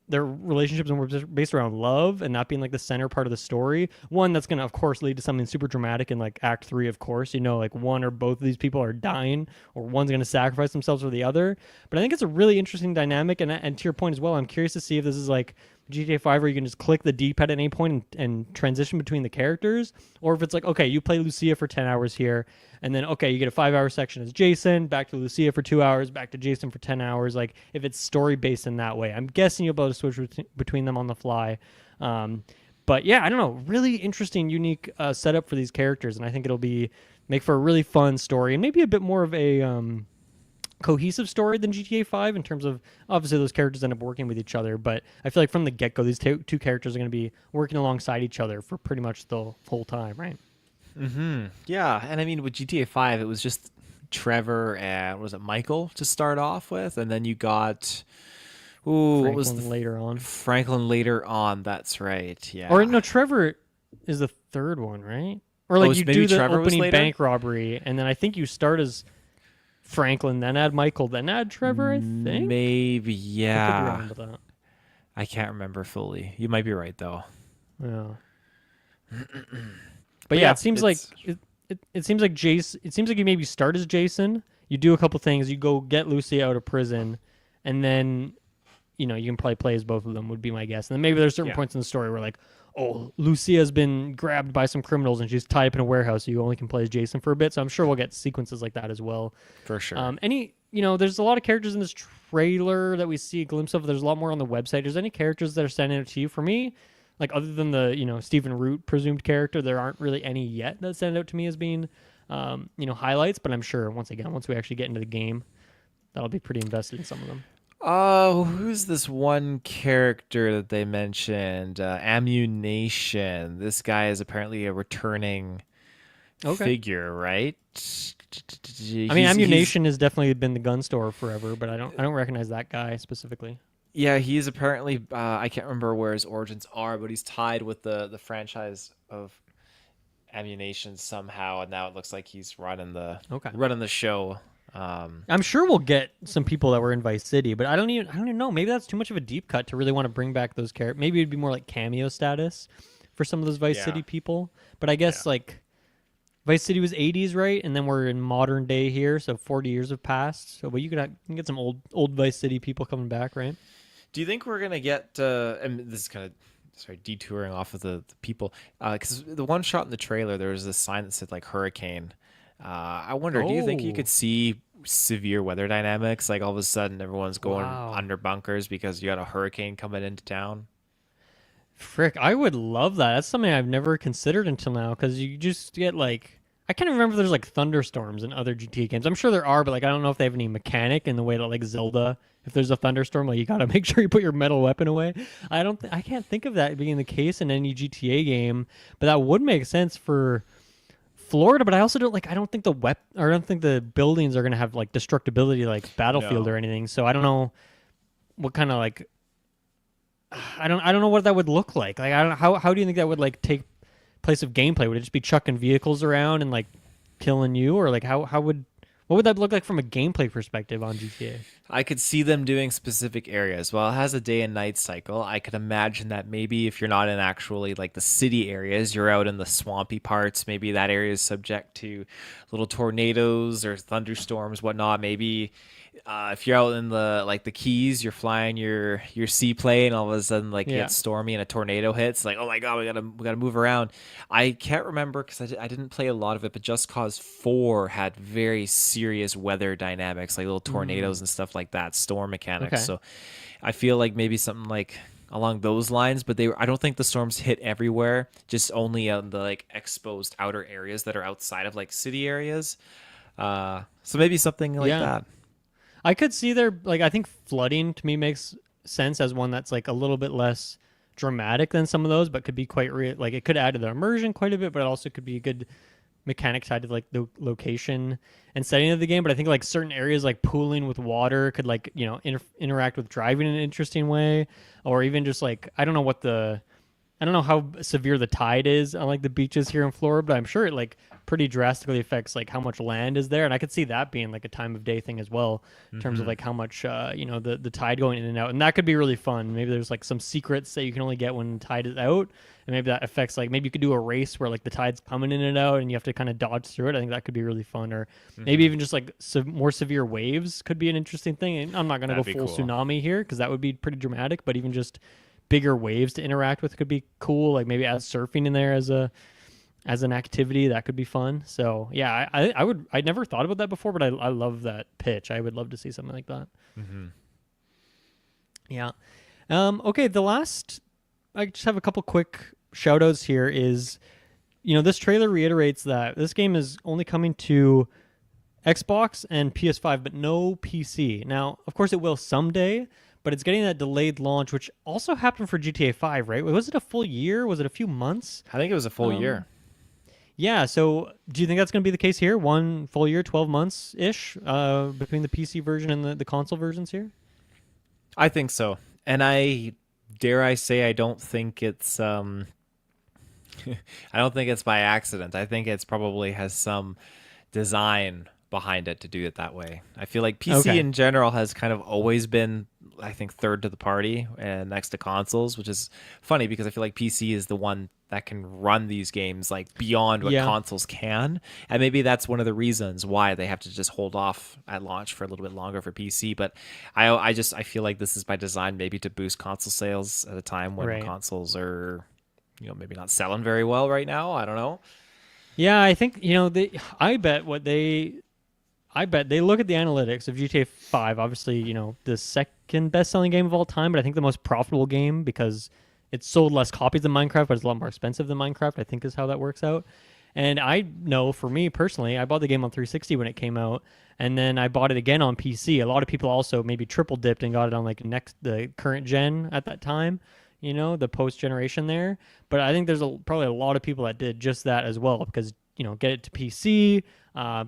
their relationships and were based around love and not being like the center part of the story. One that's going to, of course, lead to something super dramatic in like Act 3, of course. Like one or both of these people are dying or one's going to sacrifice themselves for the other. But I think it's a really interesting dynamic. And to your point as well, I'm curious to see if this is like GTA 5 where you can just click the D-pad at any point and transition between the characters, or if it's like, okay, you play Lucia for 10 hours here, and then, okay, you get a 5-hour section as Jason, back to Lucia for 2 hours, back to Jason for 10 hours. Like, if it's story-based in that way. I'm guessing you'll be able to switch between them on the fly. But yeah, I don't know. Really interesting, unique setup for these characters, and I think it'll make for a really fun story, and maybe a bit more of a cohesive story than GTA 5 in terms of, obviously, those characters end up working with each other. But I feel like from the get-go, these two characters are going to be working alongside each other for pretty much the whole time, right? Mm-hmm. Yeah, and I mean with GTA 5, it was just Trevor and was it Michael to start off with, and then you got Franklin what was later on. Franklin later on. That's right. Yeah. Or no, Trevor is the third one, right? Or like you do the Trevor opening bank robbery, and then I think you start as Franklin, then add Michael, then add Trevor. I think maybe. Yeah. I could be wrong with that. I can't remember fully. You might be right though. Yeah. But yeah, it seems like it seems like Jason. It seems like you maybe start as Jason. You do a couple things. You go get Lucy out of prison, and then you can probably play as both of them. Would be my guess. And then maybe there's certain points in the story where like, oh, Lucia has been grabbed by some criminals and she's tied up in a warehouse. So you only can play as Jason for a bit. So I'm sure we'll get sequences like that as well. For sure. There's a lot of characters in this trailer that we see a glimpse of. There's a lot more on the website. There's any characters that are standing out to you? For me, like other than the Stephen Root presumed character, there aren't really any yet that stand out to me as being highlights. But I'm sure once we actually get into the game, that'll be pretty invested in some of them. Oh, who's this one character that they mentioned? Ammunition. This guy is apparently a returning figure, right? I mean, Ammunition has definitely been the gun store forever, but I don't recognize that guy specifically. Yeah, he's apparently I can't remember where his origins are, but he's tied with the franchise of Ammunition somehow, and now it looks like he's running the show. I'm sure we'll get some people that were in Vice City, but I don't even know. Maybe that's too much of a deep cut to really want to bring back those characters. Maybe it'd be more like cameo status for some of those Vice City people. But I guess like Vice City was 80s, right? And then we're in modern day here, so 40 years have passed. So, but you can get some old Vice City people coming back, right? Do you think we're gonna get? And this is kind of detouring off of the people, because the one shot in the trailer, there was this sign that said like hurricane. I wonder, do you think you could see severe weather dynamics? Like all of a sudden everyone's going under bunkers because you got a hurricane coming into town? Frick, I would love that. That's something I've never considered until now, because you just get like, I can't remember if there's like thunderstorms in other GTA games. I'm sure there are, but like I don't know if they have any mechanic in the way that like Zelda, if there's a thunderstorm, like you gotta make sure you put your metal weapon away. I can't think of that being the case in any GTA game, but that would make sense for Florida. But I also don't think the buildings are gonna have like destructibility like Battlefield or anything. So I don't know what kind of like I don't know what that would look like. Like how do you think that would like take place of gameplay? Would it just be chucking vehicles around and like killing you, or like what would that look like from a gameplay perspective on GTA? I could see them doing specific areas. Well, it has a day and night cycle. I could imagine that maybe if you're not in actually like the city areas, you're out in the swampy parts. Maybe that area is subject to little tornadoes or thunderstorms, whatnot. Maybe if you're out in the Keys, you're flying your seaplane, all of a sudden it gets stormy and a tornado hits. Like, oh my god, we gotta move around. I can't remember because I didn't play a lot of it, but Just Cause 4 had very serious serious weather dynamics, like little tornadoes and stuff like that, storm mechanics. Okay. So I feel like maybe something like along those lines, but I don't think the storms hit everywhere, just only on the like exposed outer areas that are outside of like city areas. So maybe something like Yeah. that. I could see there, like, I think flooding to me makes sense as one that's like a little bit less dramatic than some of those, but could be quite like it could add to the immersion quite a bit, but it also could be a good mechanic tied to like the location and setting of the game. But I think like certain areas like pooling with water could like, interact with driving in an interesting way, or even just like, I don't know how severe the tide is on like the beaches here in Florida, but I'm sure it like pretty drastically affects like how much land is there, and I could see that being like a time of day thing as well in terms of like how much the tide going in and out, and that could be really fun. Maybe there's like some secrets that you can only get when the tide is out, and maybe that affects like maybe you could do a race where like the tide's coming in and out and you have to kind of dodge through it. I think that could be really fun, or maybe even just like more severe waves could be an interesting thing. And I'm not going to go That'd be full cool. tsunami here because that would be pretty dramatic, but even just bigger waves to interact with could be cool. Like maybe add surfing in there as an activity that could be fun. So yeah, I never thought about that before, but I love that pitch. I would love to see something like that. Yeah. Okay. I just have a couple quick shout outs here is, this trailer reiterates that this game is only coming to Xbox and PS5, but no PC. Now, of course, it will someday, but it's getting that delayed launch, which also happened for GTA 5, right? Was it a full year? Was it a few months? I think it was a full year. Yeah, so do you think that's going to be the case here? 1 full year, 12 months-ish between the PC version and the console versions here? I think so. And I dare I say I don't think it's I don't think it's by accident. I think it's probably has some design behind it to do it that way. I feel like PC in general has kind of always been, I think, third to the party and next to consoles, which is funny because I feel like PC is the one that can run these games like beyond what consoles can. And maybe that's one of the reasons why they have to just hold off at launch for a little bit longer for PC. But I feel like this is by design, maybe to boost console sales at a time when consoles are, maybe not selling very well right now. I don't know. Yeah, I think, I bet they look at the analytics of GTA 5, obviously, the second best-selling game of all time, but I think the most profitable game because it's sold less copies than Minecraft, but it's a lot more expensive than Minecraft, I think is how that works out. And I know for me personally, I bought the game on 360 when it came out, and then I bought it again on PC. A lot of people also maybe triple dipped and got it on like the current gen at that time, the post generation there. But I think there's probably a lot of people that did just that as well because get it to PC,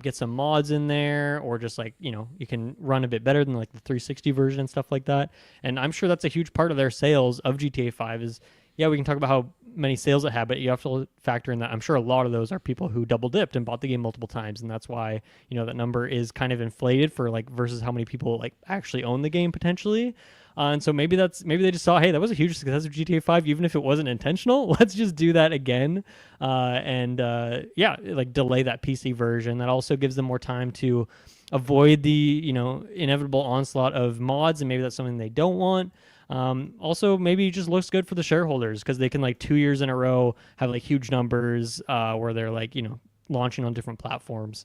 get some mods in there, or just like, you can run a bit better than like the 360 version and stuff like that. And I'm sure that's a huge part of their sales of GTA 5 is, yeah, we can talk about how many sales it had, but you have to factor in that I'm sure a lot of those are people who double dipped and bought the game multiple times. And that's why, that number is kind of inflated for like versus how many people like actually own the game potentially. And so maybe they just saw, hey, that was a huge success of GTA 5, even if it wasn't intentional. Let's just do that again, like delay that PC version. That also gives them more time to avoid the inevitable onslaught of mods, and maybe that's something they don't want. Also, maybe it just looks good for the shareholders because they can like 2 years in a row have like huge numbers where they're like launching on different platforms.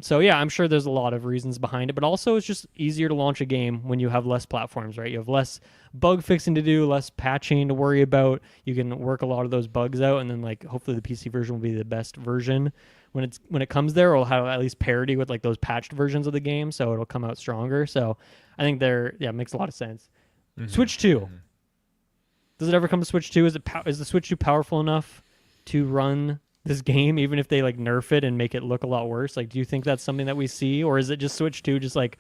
So yeah, I'm sure there's a lot of reasons behind it, but also it's just easier to launch a game when you have less platforms, right? You have less bug fixing to do, less patching to worry about. You can work a lot of those bugs out, and then like hopefully the PC version will be the best version when it comes there, or will have at least parity with like those patched versions of the game, so it'll come out stronger. So I think it makes a lot of sense. Switch 2. Does it ever come to Switch 2? Is the Switch 2 powerful enough to run this game, even if they like nerf it and make it look a lot worse? Like, do you think that's something that we see, or is it just Switch 2 just like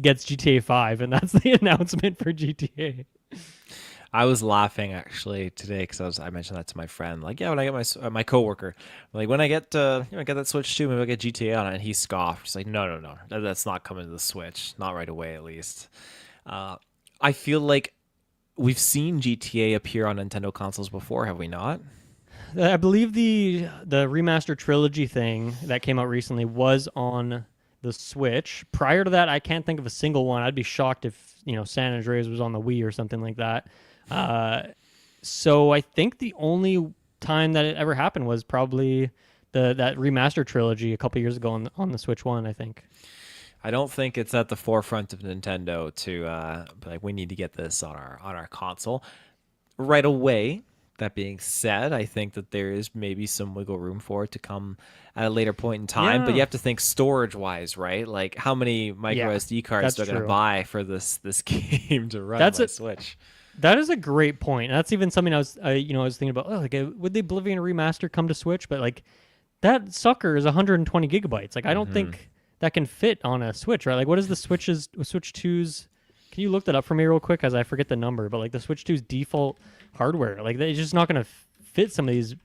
gets GTA 5 and that's the announcement for GTA? I was laughing actually today because I mentioned that to my friend. Like, yeah, when I get my coworker, like when I get get that Switch 2, maybe I'll get GTA on it. And he scoffed. He's like, no, that's not coming to the Switch, not right away at least. I feel like we've seen GTA appear on Nintendo consoles before, have we not? I believe the remaster trilogy thing that came out recently was on the Switch. Prior to that, I can't think of a single one. I'd be shocked if San Andreas was on the Wii or something like that. So I think the only time that it ever happened was probably that remaster trilogy a couple years ago on the Switch One, I think. I don't think it's at the forefront of Nintendo to be like, we need to get this on our console right away. That being said, I think that there is maybe some wiggle room for it to come at a later point in time. But Yeah. you have to think storage wise, right? Like how many micro Yeah, SD cards that's they're gonna true. buy for this game to run That's my a Switch. that is a great point. That's even something I was thinking about. Oh, like would the Oblivion remaster come to Switch? But like that sucker is 120 gigabytes. Like I don't think that can fit on a Switch, right? Like what is the Switch 2's? Can you look that up for me real quick, as I forget the number? But like the Switch 2's default hardware, like it's just not going to fit some of these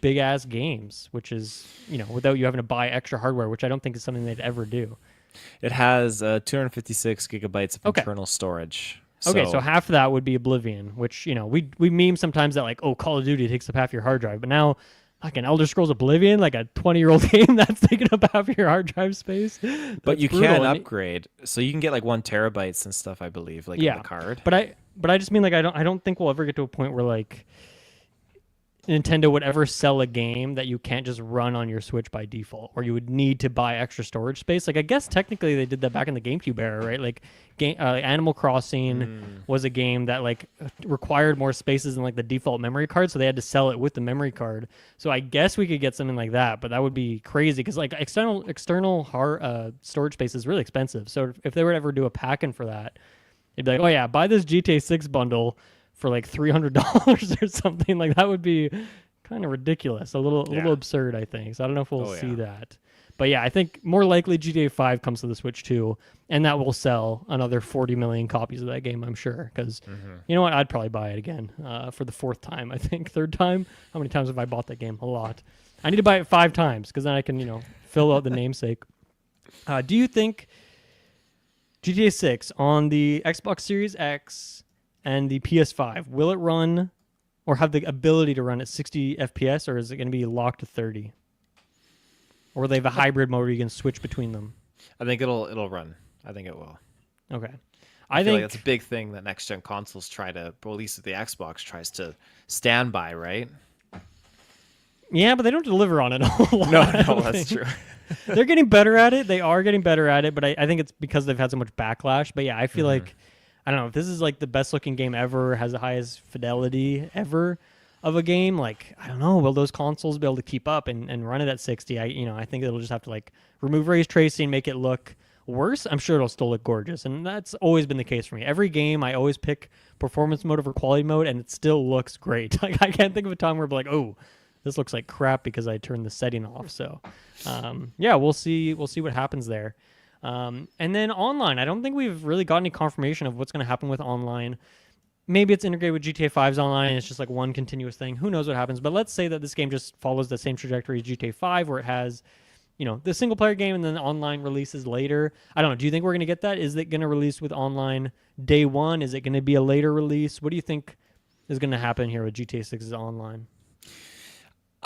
big ass games, which is without you having to buy extra hardware, which I don't think is something they'd ever do. It has 256 gigabytes of Okay. internal storage. Okay, so half of that would be Oblivion, which we meme sometimes that like, oh, Call of Duty takes up half your hard drive, but now like an Elder Scrolls Oblivion, like a 20-year-old game that's taking up half of your hard drive space. But That's you brutal. can And upgrade, so you can get like 1 terabytes and stuff. I believe, like yeah, on the card. but I just mean like I don't think we'll ever get to a point where like Nintendo would ever sell a game that you can't just run on your Switch by default, or you would need to buy extra storage space. Like I guess technically they did that back in the GameCube era, right? Like Animal Crossing was a game that like required more spaces than like the default memory card, so they had to sell it with the memory card. So I guess we could get something like that, but that would be crazy because like external hard storage space is really expensive. So if they were to ever do a pack-in for that, it'd be like, oh yeah, buy this GTA 6 bundle for like $300 or something. Like that would be kind of ridiculous, a little absurd, I think. So I don't know if we'll see that. But yeah, I think more likely GTA 5 comes to the Switch too, and that will sell another 40 million copies of that game, I'm sure. Because you know what, I'd probably buy it again for the fourth time. I think third time. How many times have I bought that game? A lot. I need to buy it 5 times because then I can fill out the namesake. Do you think GTA 6 on the Xbox Series X and the PS5, will it run or have the ability to run at 60 FPS, or is it going to be locked to 30? Or will they have a hybrid mode where you can switch between them? I think it'll run. I think it will. Okay. I feel think like that's a big thing that next gen consoles try to, or at least the Xbox tries to stand by, right? Yeah, but they don't deliver on it a whole lot. No, that's true. They're getting better at it. They are getting better at it, but I think it's because they've had so much backlash. But yeah, I feel like, I don't know, if this is like the best looking game ever, has the highest fidelity ever of a game, like, I don't know, will those consoles be able to keep up and run it at 60? I think it'll just have to like remove ray tracing, make it look worse. I'm sure it'll still look gorgeous. And that's always been the case for me. Every game, I always pick performance mode over quality mode, and it still looks great. Like, I can't think of a time where I'm like, oh, this looks like crap because I turned the setting off. So, yeah, we'll see. We'll see what happens there. And then online, I don't think we've really got any confirmation of what's going to happen with online. Maybe it's integrated with GTA 5's online and it's just like one continuous thing. Who knows what happens? But let's say that this game just follows the same trajectory as GTA 5, where it has, the single player game and then the online releases later. I don't know. Do you think we're going to get that? Is it going to release with online day one? Is it going to be a later release? What do you think is going to happen here with GTA 6's online?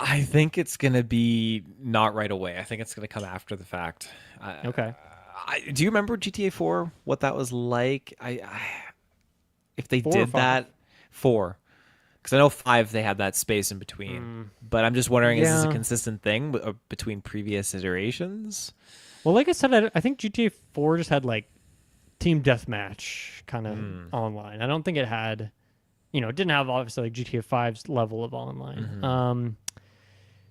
I think it's going to be not right away. I think it's going to come after the fact. Okay. Do you remember GTA 4, what that was like? If they 4 or did 5? that, 4. Because I know 5, they had that space in between. But I'm just wondering, is this a consistent thing between previous iterations? Well, like I said, I think GTA 4 just had like team deathmatch kind of online. I don't think it had, it didn't have obviously like GTA 5's level of online.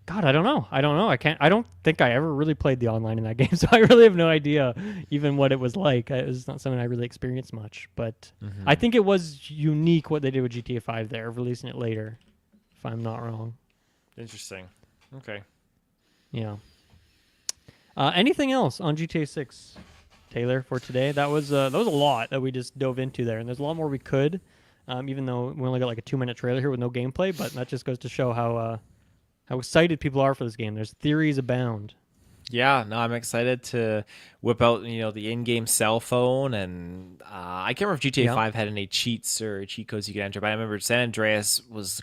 God, I don't know. I don't think I ever really played the online in that game, so I really have no idea even what it was like. It was not something I really experienced much, but I think it was unique what they did with GTA 5 there, releasing it later, if I'm not wrong. Interesting. Okay. Yeah. Anything else on GTA 6, Taylor, for today? That was a lot that we just dove into there, and there's a lot more we could, even though we only got like a 2-minute trailer here with no gameplay, but that just goes to show how excited people are for this game. There's theories abound. Yeah, no, I'm excited to whip out, the in-game cell phone, and I can't remember if GTA 5 had any cheats or cheat codes you could enter, but I remember San Andreas was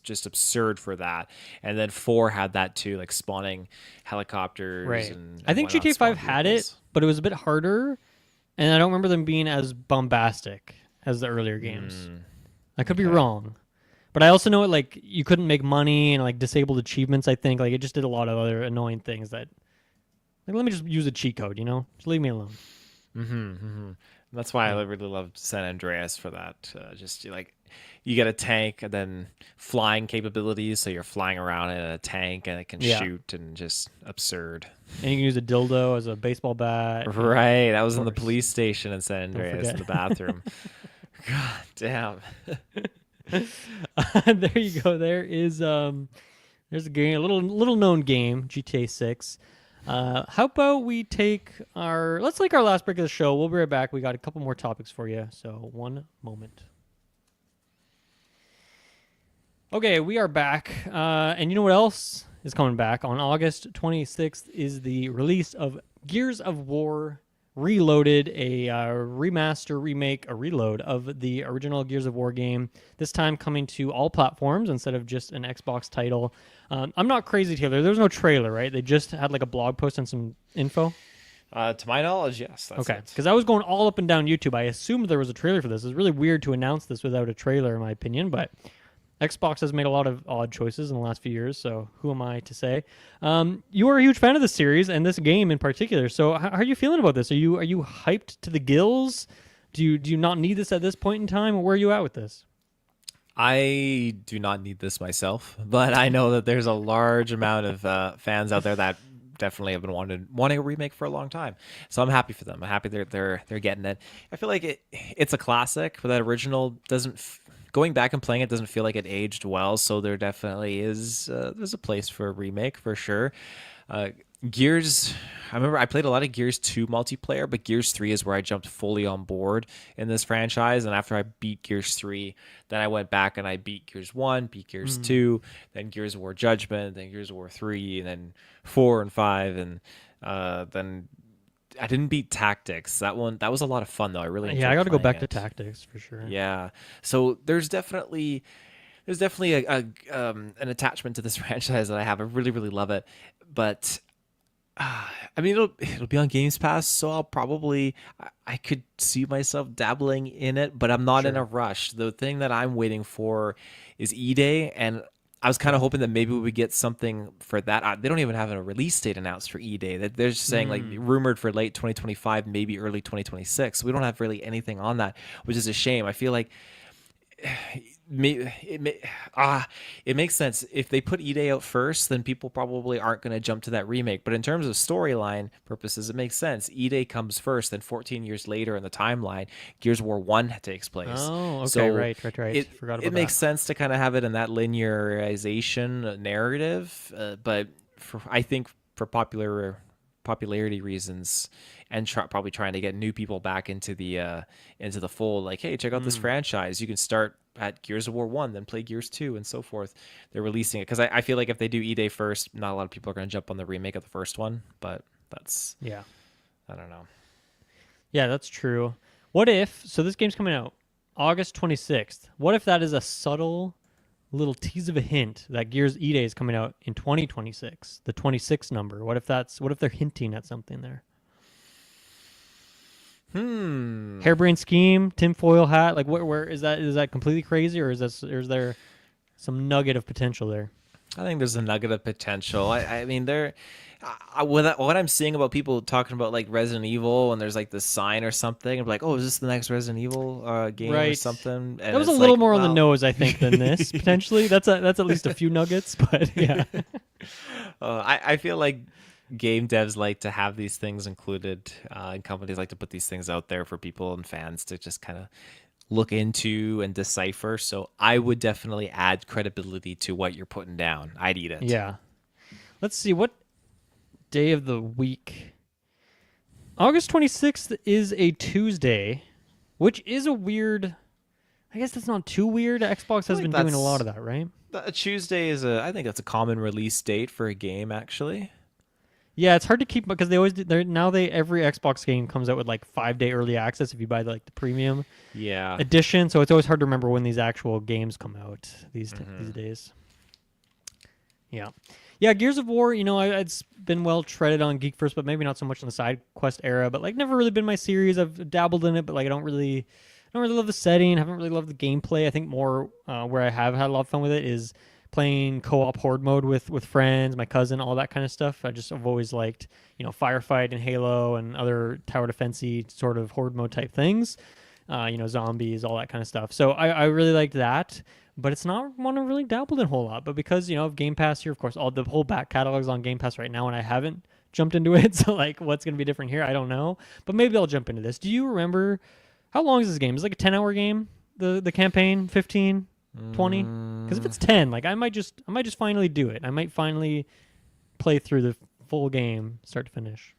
just absurd for that, and then 4 had that too, like spawning helicopters. Right. And I think whatnot, GTA 5 spawn had vehicles. it, but it was a bit harder, and I don't remember them being as bombastic as the earlier games. I could be wrong. But I also know it like you couldn't make money and like disabled achievements. I think like it just did a lot of other annoying things that like let me just use a cheat code, just leave me alone. That's why I Yeah. really loved San Andreas for that. Just you get a tank and then flying capabilities, so you're flying around in a tank and it can Yeah. shoot and just absurd. And you can use a dildo as a baseball bat. Yeah, Right, that of was in the course. police station in San Don't Andreas in forget. the bathroom. God damn. There you go. There's a game, a little known game, GTA 6. How about we let's take our last break of the show. We'll be right back. We got a couple more topics for you. So one moment. Okay, we are back. And you know what else is coming back? On August 26th is the release of Gears of War Reloaded, a remaster, remake, a reload of the original Gears of War game. This time coming to all platforms instead of just an Xbox title. I'm not crazy, Taylor. There was no trailer, right? They just had like a blog post and some info. To my knowledge, yes. That's Okay, it. because I was going all up and down YouTube. I assumed there was a trailer for this. It's really weird to announce this without a trailer, in my opinion, but Xbox has made a lot of odd choices in the last few years, so who am I to say? You are a huge fan of the series and this game in particular. So how are you feeling about this? Are you hyped to the gills? Do you not need this at this point in time, or where are you at with this? I do not need this myself, but I know that there's a large amount of fans out there that definitely have been wanting a remake for a long time. So I'm happy for them. I'm happy they're getting it. I feel like it's a classic, but that original doesn't. Going back and playing it doesn't feel like it aged well. So there definitely is there's a place for a remake for sure. Gears, I remember I played a lot of Gears 2 multiplayer, but Gears 3 is where I jumped fully on board in this franchise. And after I beat Gears 3, then I went back and I beat Gears 1, beat Gears 2, then Gears of War Judgment, then Gears of War 3, and then 4 and 5. And then I didn't beat Tactics. That was a lot of fun, though. I really enjoyed Yeah, I got to go playing back to it. Tactics for sure. Yeah. So there's definitely an attachment to this franchise that I have. I really, really love it. But I mean, it'll be on Games Pass, so I could see myself dabbling in it, but I'm not in a rush. The thing that I'm waiting for is E-Day, and I was kind of hoping that maybe we would get something for that. They don't even have a release date announced for E-Day. That they're just saying like rumored for late 2025, maybe early 2026. We don't have really anything on that, which is a shame. I feel like it makes sense if they put E-Day out first, then people probably aren't going to jump to that remake. But in terms of storyline purposes, it makes sense. E-Day comes first, then 14 years later in the timeline, Gears of War 1 takes place. Oh, okay, So right. Forgot about it makes that. sense to kind of have it in that linearization narrative, but I think for popularity reasons and probably trying to get new people back into the fold, like, hey, check out this franchise. You can start at Gears of War 1, then play Gears 2 and so forth. They're releasing it because I feel like if they do E-Day first, not a lot of people are going to jump on the remake of the first one, but Yeah. I don't know. Yeah, that's true. What if, so this game's coming out August 26th. What if that is a subtle little tease of a hint that Gears E-Day is coming out in 2026, the 26 number? What if they're hinting at something there? Harebrained scheme, tinfoil hat. Like, where is that? Is that completely crazy, or is there some nugget of potential there? I think there's a nugget of potential. I mean, what I'm seeing about people talking about like Resident Evil, and there's like this sign or something, I'm like, oh, is this the next Resident Evil game or Right. something? And That was a it's little like, more on the well, nose, I think, than this potentially. That's at least a few nuggets, but yeah. I feel like game devs like to have these things included, and companies like to put these things out there for people and fans to just kind of look into and decipher. So I would definitely add credibility to what you're putting down. I'd eat it. Yeah. Let's see, what day of the week? August 26th is a Tuesday, which is a weird. I guess that's not too weird. Xbox has been doing a lot of that, right? Tuesday I think that's a common release date for a game, actually. Yeah, it's hard to keep because they always do. Every Xbox game comes out with like 5-day early access if you buy the premium Yeah. edition. So it's always hard to remember when these actual games come out these days. Yeah, yeah. Gears of War, it's been well treaded on Geek First, but maybe not so much in the Sidequest era. But like, never really been my series. I've dabbled in it, but like, I don't really don't really love the setting. Haven't really loved the gameplay. I think more where I have had a lot of fun with it is playing co-op horde mode with friends, my cousin, all that kind of stuff. I've always liked firefight and Halo and other tower defensey sort of horde mode type things. Zombies, all that kind of stuff. So I really liked that, but it's not one I really dabbled in a whole lot. But because of Game Pass here, of course, all the whole back catalog's on Game Pass right now, and I haven't jumped into it. So like, what's going to be different here? I don't know. But maybe I'll jump into this. Do you remember how long is this game? Is it like a 10-hour game? The campaign, 15, 20? Because if it's 10, like I might just finally do it. I might finally play through the full game, start to finish.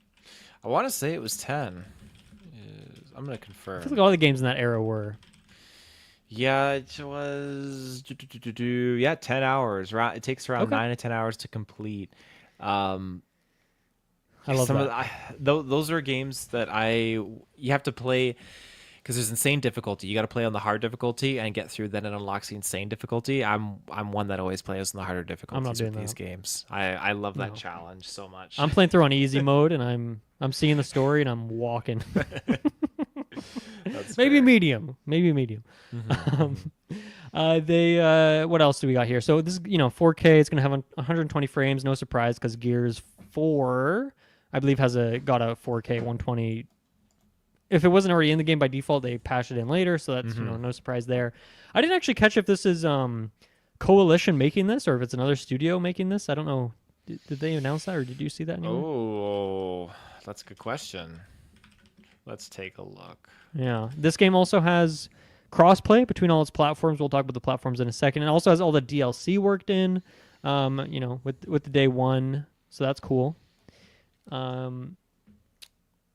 I want to say it was 10. I'm going to I confirm. feel like all the games in that era were. Yeah, it was. Yeah, 10 hours. It takes around Okay. 9 to 10 hours to complete. I love that. Those are games that you have to play because there's insane difficulty. You got to play on the hard difficulty and get through. Then it unlocks the insane difficulty. I'm one that always plays on the harder difficulties with these games. I love that challenge so much. I'm playing through on easy mode, and I'm seeing the story, and I'm walking. That's Maybe fair. medium. What else do we got here? So this 4K. It's gonna have 120 frames. No surprise, because Gears 4, I believe, got a 4K 120. If it wasn't already in the game by default, they patched it in later, so that's no surprise there. I didn't actually catch if this is Coalition making this or if it's another studio making this. I don't know. Did they announce that, or did you see that anywhere? Oh, that's a good question. Let's take a look. Yeah, this game also has crossplay between all its platforms. We'll talk about the platforms in a second. It also has all the DLC worked in, with the day one, so that's cool.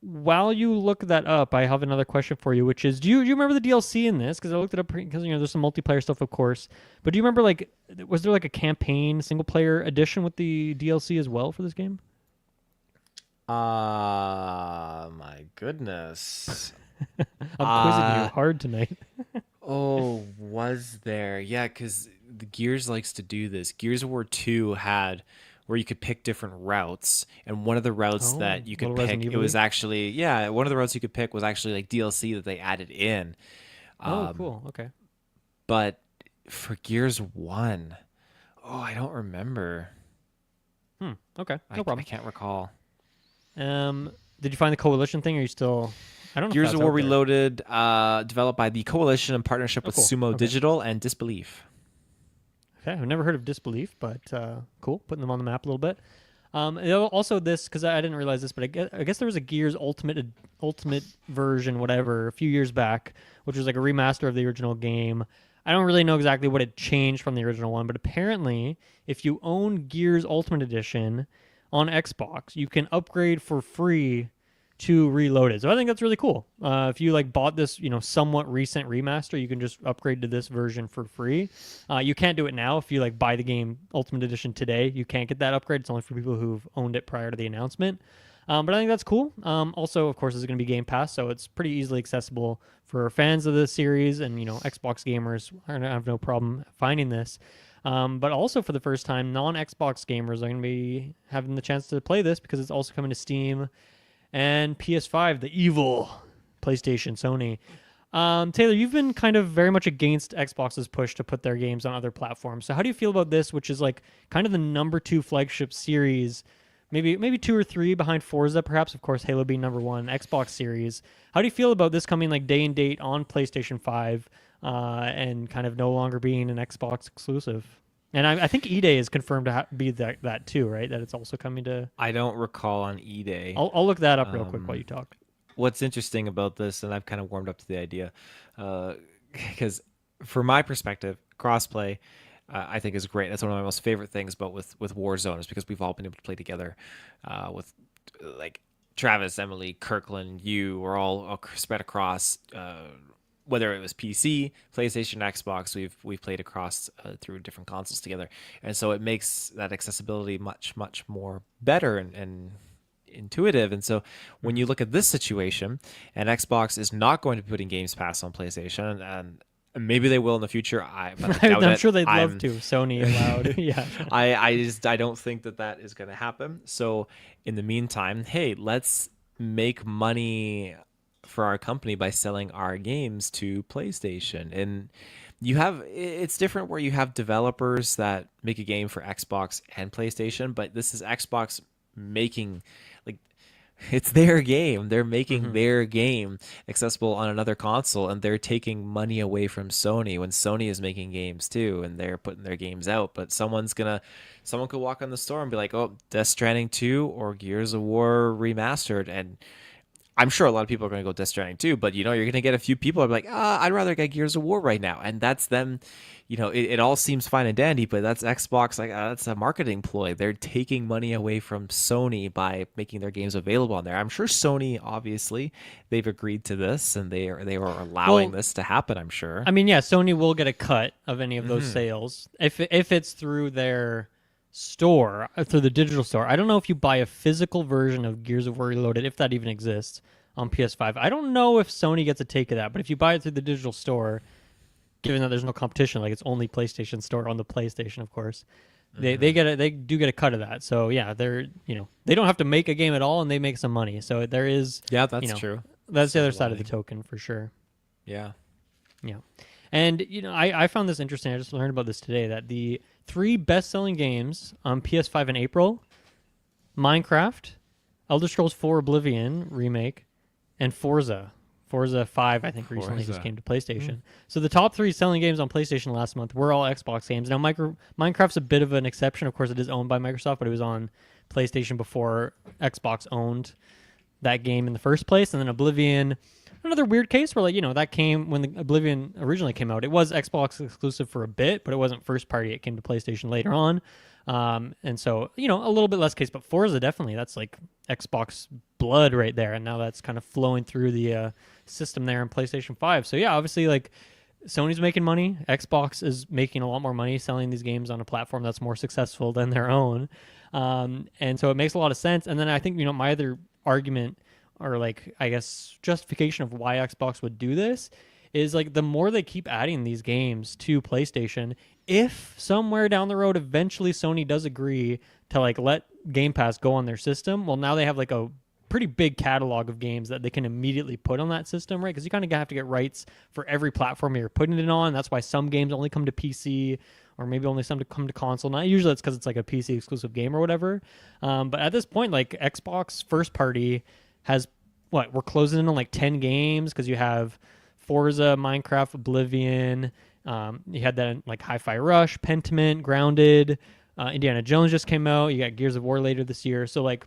While you look that up, I have another question for you, which is, do you remember the DLC in this? Because I looked it up because there's some multiplayer stuff, of course. But do you remember, like, was there like a campaign single player edition with the DLC as well for this game? My goodness. I'm quizzing you hard tonight. Oh, was there? Yeah, because the Gears likes to do this. Gears of War 2 had where you could pick different routes, and one of the routes that you could pick, it was actually, one of the routes you could pick was actually like DLC that they added in. Oh, cool. Okay. But for Gears 1, I don't remember. Okay. No problem. I can't recall. Did you find the Coalition thing, or are you still... I don't know. Gears of War Reloaded, developed by the Coalition in partnership with cool. Sumo Digital and Disbelief. Okay, I've never heard of Disbelief, but cool, putting them on the map a little bit. Also, this, because I didn't realize this, but I guess there was a Gears Ultimate version, whatever, a few years back, which was like a remaster of the original game. I don't really know exactly what it changed from the original one, but apparently, if you own Gears Ultimate Edition on Xbox, you can upgrade for free to Reloaded. So I think that's really cool. If you bought this, somewhat recent remaster, you can just upgrade to this version for free. You can't do it now. If you buy the game Ultimate Edition today, you can't get that upgrade. It's only for people who've owned it prior to the announcement. But I think that's cool. Also, of course, it's going to be Game Pass, so it's pretty easily accessible for fans of the series, and Xbox gamers have no problem finding this. But also, for the first time, non-Xbox gamers are going to be having the chance to play this because it's also coming to Steam and PS5, the evil PlayStation, Sony. Taylor, you've been kind of very much against Xbox's push to put their games on other platforms. So how do you feel about this, which is kind of the number 2 flagship series, maybe 2 or 3 behind Forza, perhaps, of course, Halo being number 1, Xbox series. How do you feel about this coming day and date on PlayStation 5 and kind of no longer being an Xbox exclusive? And I think E-Day is confirmed to be that too, right? That it's also coming to... I don't recall on E-Day. I'll look that up real quick while you talk. What's interesting about this, and I've kind of warmed up to the idea, because from my perspective, crossplay, I think is great. That's one of my most favorite things about with Warzone is because we've all been able to play together with Travis, Emily, Kirkland, you. We're all spread across... whether it was PC, PlayStation, Xbox, we've played across through different consoles together, and so it makes that accessibility much more better and intuitive. And so when you look at this situation, and Xbox is not going to be putting Games Pass on PlayStation, and maybe they will in the future. But I doubt I'm sure they'd love to. Sony allowed, yeah. I don't think that is going to happen. So in the meantime, hey, let's make money for our company by selling our games to PlayStation. And you have it's different where you have developers that make a game for Xbox and PlayStation, but this is Xbox making like it's their game. They're making Hmm. their game accessible on another console, and they're taking money away from Sony when Sony is making games too, and they're putting their games out. But someone could walk on the store and be like, "Oh, Death Stranding 2 or Gears of War remastered," and I'm sure a lot of people are going to go Death Stranding too, but you're going to get a few people who are like, I'd rather get Gears of War right now. And that's them, it all seems fine and dandy, but that's Xbox. Like, that's a marketing ploy. They're taking money away from Sony by making their games available on there. I'm sure Sony, obviously, they've agreed to this and they are allowing Well, this to happen, I'm sure. I mean, yeah, Sony will get a cut of any of those sales if it's through their store, through the digital store. I don't know if you buy a physical version of Gears of War Reloaded, if that even exists on PS5. I don't know if Sony gets a take of that, but if you buy it through the digital store, given that there's no competition, like it's only PlayStation Store on the PlayStation, of course, they do get a cut of that. So yeah, they don't have to make a game at all, and they make some money. So there is Yeah, you that's know true. that's the other Silver side of the lining. token for sure. Yeah. Yeah. And, I found this interesting. I just learned about this today that the three best selling games on PS5 in April: Minecraft, Elder Scrolls 4 Oblivion remake, and Forza. Forza 5, I think, recently just Forza. came to PlayStation. So the top three selling games on PlayStation last month were all Xbox games. Now, Minecraft's a bit of an exception. Of course, it is owned by Microsoft, but it was on PlayStation before Xbox owned that game in the first place. And then Oblivion, another weird case where, that came when the Oblivion originally came out. It was Xbox exclusive for a bit, but it wasn't first party. It came to PlayStation later on. And so, a little bit less case, but Forza definitely, that's like Xbox blood right there. And now that's kind of flowing through the system there in PlayStation 5. So yeah, obviously, like, Sony's making money. Xbox is making a lot more money selling these games on a platform that's more successful than their own. And so it makes a lot of sense. And then I think, my other argument, or like, I guess, justification of why Xbox would do this is, like, the more they keep adding these games to PlayStation, if somewhere down the road eventually Sony does agree to, like, let Game Pass go on their system, well, now they have like a pretty big catalog of games that they can immediately put on that system, right? Because you kind of have to get rights for every platform you're putting it on. That's why some games only come to PC, or maybe only some to come to console. Not usually it's because it's like a PC exclusive game or whatever. But at this point, like, Xbox first party has we're closing in on like 10 games, because you have Forza, Minecraft, Oblivion. You had that like Hi-Fi Rush, Pentiment, Grounded. Indiana Jones just came out. You got Gears of War later this year. So, like,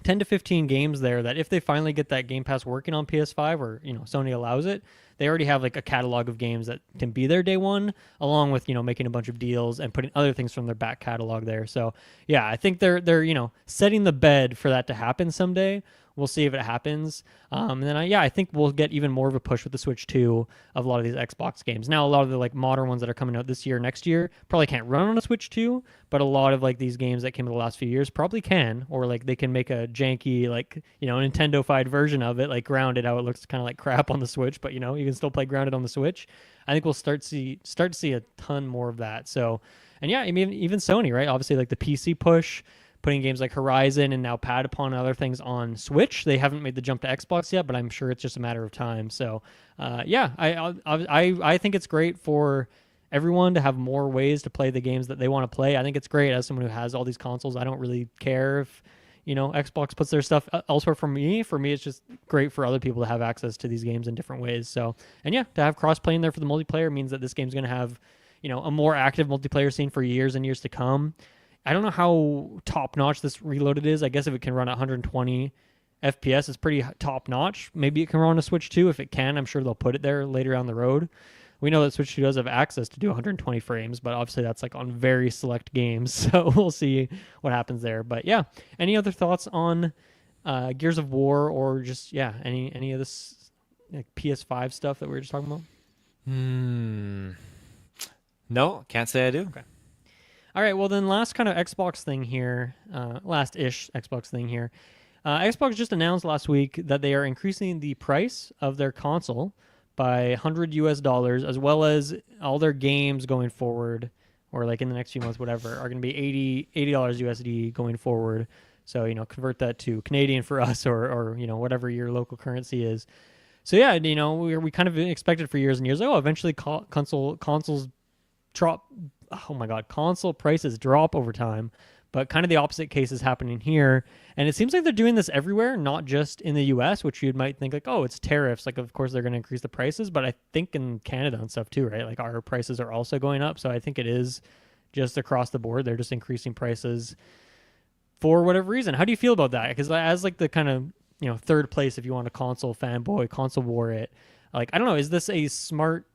10 to 15 games there that if they finally get that Game Pass working on PS5, or, Sony allows it, they already have like a catalog of games that can be there day one, along with, making a bunch of deals and putting other things from their back catalog there. So yeah, I think they're setting the bed for that to happen someday. We'll see if it happens. And then I think we'll get even more of a push with the Switch 2 of a lot of these Xbox games. Now, a lot of the like modern ones that are coming out this year, next year, probably can't run on a Switch 2, but a lot of like these games that came in the last few years probably can, or like they can make a janky, like, Nintendo-fied version of it, like Grounded, how it looks kind of like crap on the Switch, but you can still play Grounded on the Switch. I think we'll start to see a ton more of that. So, and yeah, I mean, even Sony, right? Obviously, like the PC push, putting games like Horizon and now Patapon and other things on Switch. They haven't made the jump to Xbox yet, but I'm sure it's just a matter of time. So, yeah, I think it's great for everyone to have more ways to play the games that they want to play. I think it's great as someone who has all these consoles. I don't really care if Xbox puts their stuff elsewhere. For me, it's just great for other people to have access to these games in different ways. So, and yeah, to have cross-play in there for the multiplayer means that this game's going to have a more active multiplayer scene for years and years to come. I don't know how top-notch this Reloaded is. I guess if it can run at 120 FPS, it's pretty top-notch. Maybe it can run on a Switch 2. If it can, I'm sure they'll put it there later down the road. We know that Switch 2 does have access to do 120 frames, but obviously that's like on very select games, so we'll see what happens there. But yeah, any other thoughts on Gears of War, or just, yeah, any of this like PS5 stuff that we were just talking about? No, can't say I do. Okay. All right, well then, last kind of Xbox thing here, last-ish Xbox thing here. Xbox just announced last week that they are increasing the price of their console by $100, as well as all their games going forward, or like in the next few months, whatever, are going to be $80 USD going forward So, convert that to Canadian for us, or whatever your local currency is. So yeah, we kind of expected for years and years, like, oh, eventually consoles drop. Oh my God, console prices drop over time. But kind of the opposite case is happening here. And it seems like they're doing this everywhere, not just in the US, which you might think like, oh, it's tariffs. Like, of course, they're going to increase the prices. But I think in Canada and stuff too, right? Like, our prices are also going up. So I think it is just across the board. They're just increasing prices for whatever reason. How do you feel about that? Because as like the kind of, third place, if you want a console fanboy, console war it, like, I don't know, is this a smart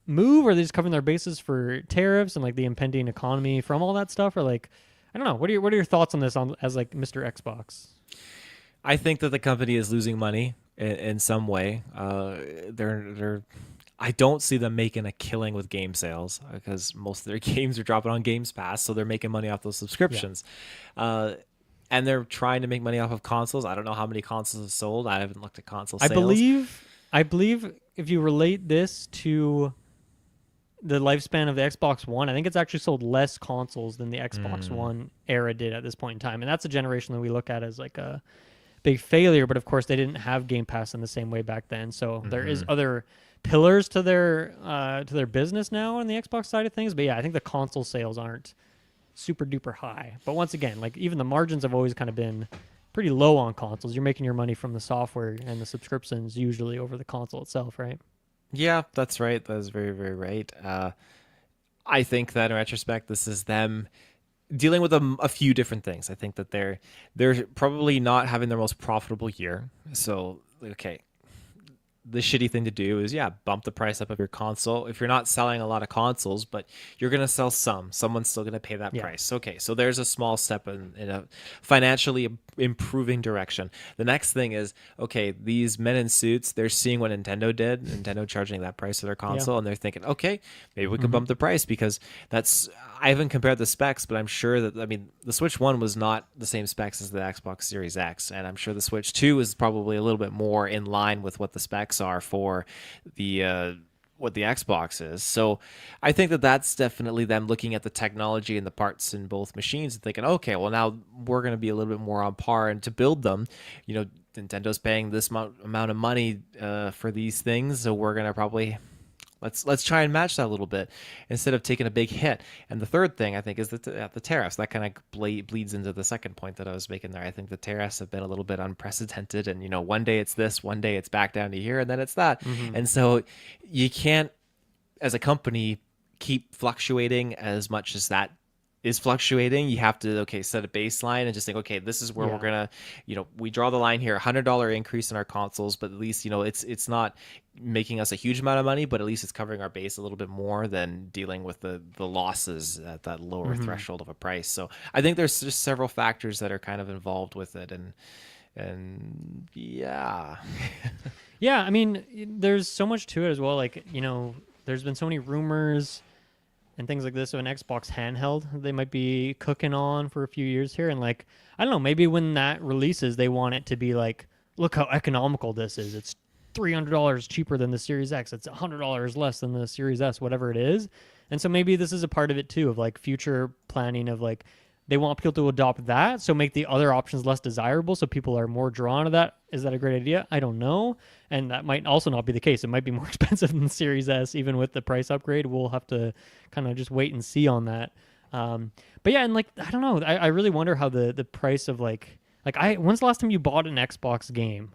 move, or are they just covering their bases for tariffs and like the impending economy from all that stuff? Or like, I don't know. What are your thoughts on this as like Mr. Xbox? I think that the company is losing money in some way. They're I don't see them making a killing with game sales because most of their games are dropping on Games Pass, so they're making money off those subscriptions. Yeah. And they're trying to make money off of consoles. I don't know how many consoles have sold. I haven't looked at console sales. I believe if you relate this to the lifespan of the Xbox One, I think it's actually sold less consoles than the Xbox One era did at this point in time. And that's a generation that we look at as like a big failure. But of course, they didn't have Game Pass in the same way back then. So there is other pillars to their business now on the Xbox side of things. But yeah, I think the console sales aren't super duper high. But once again, like, even the margins have always kind of been pretty low on consoles. You're making your money from the software and the subscriptions usually over the console itself, right? Yeah, that's right. That is very, very right. I think that in retrospect, this is them dealing with a few different things. I think that they're probably not having their most profitable year. So, okay, the shitty thing to do is, bump the price up of your console. If you're not selling a lot of consoles, but you're going to sell someone's still going to pay that price. Okay, so there's a small step in a financially improving direction. The next thing is, okay, these men in suits, they're seeing what Nintendo did, Nintendo charging that price for their console, and they're thinking, okay, maybe we could bump the price, because I haven't compared the specs, but I'm sure that, the Switch 1 was not the same specs as the Xbox Series X, and I'm sure the Switch 2 is probably a little bit more in line with what the specs are for the what the Xbox is. So I think that that's definitely them looking at the technology and the parts in both machines and thinking, okay, well, now we're going to be a little bit more on par, and to build them, Nintendo's paying this amount of money for these things, so we're going to probably let's try and match that a little bit instead of taking a big hit. And the third thing, I think, is the tariffs. That kind of bleeds into the second point that I was making there. I think the tariffs have been a little bit unprecedented, and one day it's this, one day it's back down to here, and then it's that. And so you can't, as a company, keep fluctuating as much as that is fluctuating. You have to set a baseline and just think, okay, this is where we're gonna, we draw the line here. $100 increase in our consoles, but at least it's not making us a huge amount of money, but at least it's covering our base a little bit more than dealing with the losses at that lower threshold of a price. So I think there's just several factors that are kind of involved with it, and yeah. Yeah, there's so much to it as well. Like, there's been so many rumors and things like this of an Xbox handheld they might be cooking on for a few years here. And like, I don't know, maybe when that releases, they want it to be like, look how economical this is. It's $300 cheaper than the Series X. It's $100 less than the Series S, whatever it is. And so maybe this is a part of it too, of like future planning of like, they want people to adopt that, so make the other options less desirable, so people are more drawn to that. Is that a great idea? I don't know. And that might also not be the case. It might be more expensive than the Series S, even with the price upgrade. We'll have to kind of just wait and see on that. But yeah, and like, I don't know. I really wonder how the price of when's the last time you bought an Xbox game?